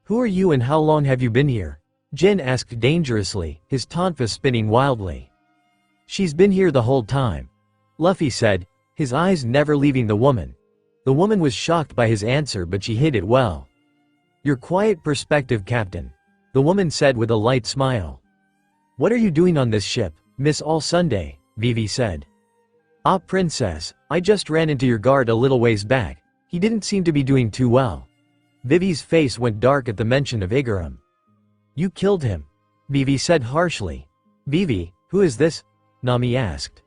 Who are you and how long have you been here? Jin asked dangerously, his tonfa spinning wildly. She's been here the whole time, Luffy said, his eyes never leaving the woman. The woman was shocked by his answer, but she hid it well. Your quiet perspective, Captain, the woman said with a light smile. What are you doing on this ship, Miss All Sunday? Vivi said. Ah, Princess, I just ran into your guard a little ways back. He didn't seem to be doing too well. Vivi's face went dark at the mention of Igaram. You killed him, Vivi said harshly. Vivi, Who is this? Nami asked.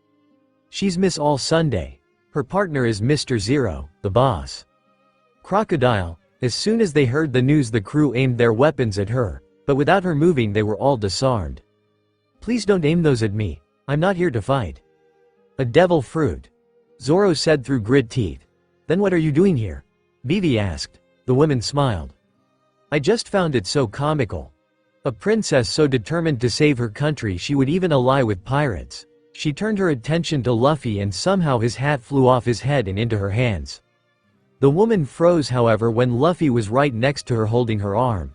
She's Miss All Sunday. Her partner is Mr. Zero, the boss. Crocodile. As soon as they heard the news, the crew aimed their weapons at her, but without her moving they were all disarmed. Please don't aim those at me. I'm not here to fight. A devil fruit. Zoro said through grit teeth. Then what are you doing here? Vivi asked. The women smiled. I just found it so comical. A princess so determined to save her country she would even ally with pirates. She turned her attention to Luffy and somehow his hat flew off his head and into her hands. The woman froze, however, when Luffy was right next to her holding her arm.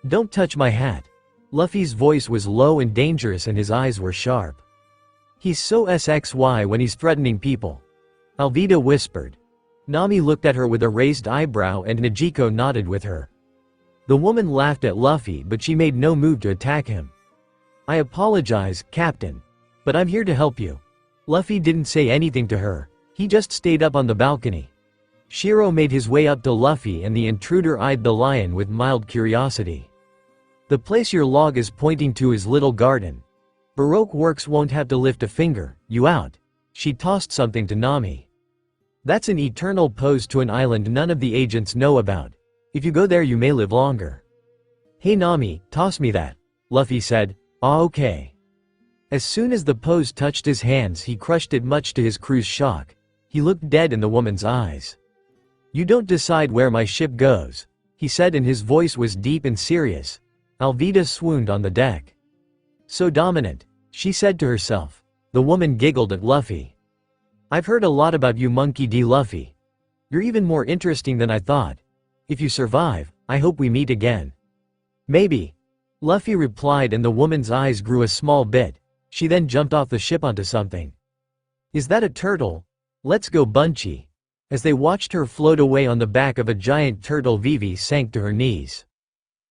Don't touch my hat. Luffy's voice was low and dangerous and his eyes were sharp. He's so SXY when he's threatening people. Alvida whispered. Nami looked at her with a raised eyebrow and Nezuko nodded with her. The woman laughed at Luffy, but she made no move to attack him. I apologize, Captain. But I'm here to help you. Luffy didn't say anything to her. He just stayed up on the balcony. Shiro made his way up to Luffy and the intruder eyed the lion with mild curiosity. The place your log is pointing to is Little Garden. Baroque Works won't have to lift a finger, you out. She tossed something to Nami. That's an eternal pose to an island none of the agents know about. If you go there you may live longer. Hey Nami, toss me that, Luffy said. Ah, okay. As soon as the pose touched his hands he crushed it, much to his crew's shock. He looked dead in the woman's eyes. You don't decide where my ship goes, he said and his voice was deep and serious. Alvida swooned on the deck. So dominant, she said to herself. The woman giggled at Luffy. I've heard a lot about you, Monkey D. Luffy. You're even more interesting than I thought. If you survive, I hope we meet again. Maybe. Luffy replied and the woman's eyes grew a small bit. She then jumped off the ship onto something. Is that a turtle? Let's go Bunchy. As they watched her float away on the back of a giant turtle, Vivi sank to her knees.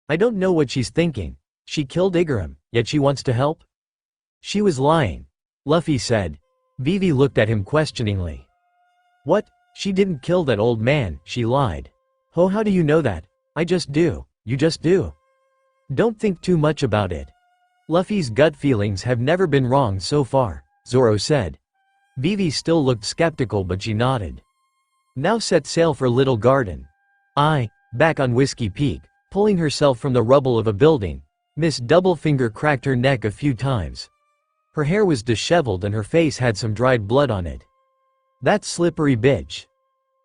I don't know what she's thinking. She killed Igaram, yet she wants to help? She was lying, Luffy said. Vivi looked at him questioningly. What? She didn't kill that old man, she lied. Oh, how do you know that? I just do. You just do. Don't think too much about it. Luffy's gut feelings have never been wrong so far, Zoro said. Vivi still looked skeptical but she nodded. Now set sail for Little Garden. Back on Whiskey Peak, pulling herself from the rubble of a building, Miss Doublefinger cracked her neck a few times. Her hair was disheveled and her face had some dried blood on it. That slippery bitch.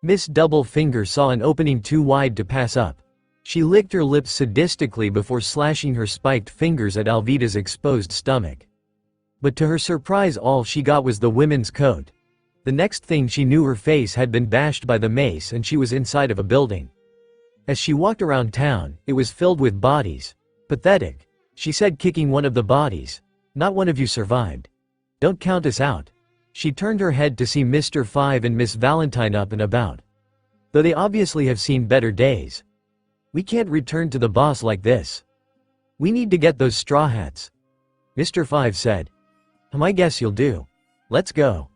Miss Doublefinger saw an opening too wide to pass up. She licked her lips sadistically before slashing her spiked fingers at Alvida's exposed stomach. But to her surprise all she got was the women's coat. The next thing she knew her face had been bashed by the mace and she was inside of a building. As she walked around town, it was filled with bodies. Pathetic, she said, kicking one of the bodies. Not one of you survived. Don't count us out. She turned her head to see Mr. Five and Miss Valentine up and about. Though they obviously have seen better days. We can't return to the boss like this. We need to get those straw hats. Mr. Five said. I guess you'll do. Let's go.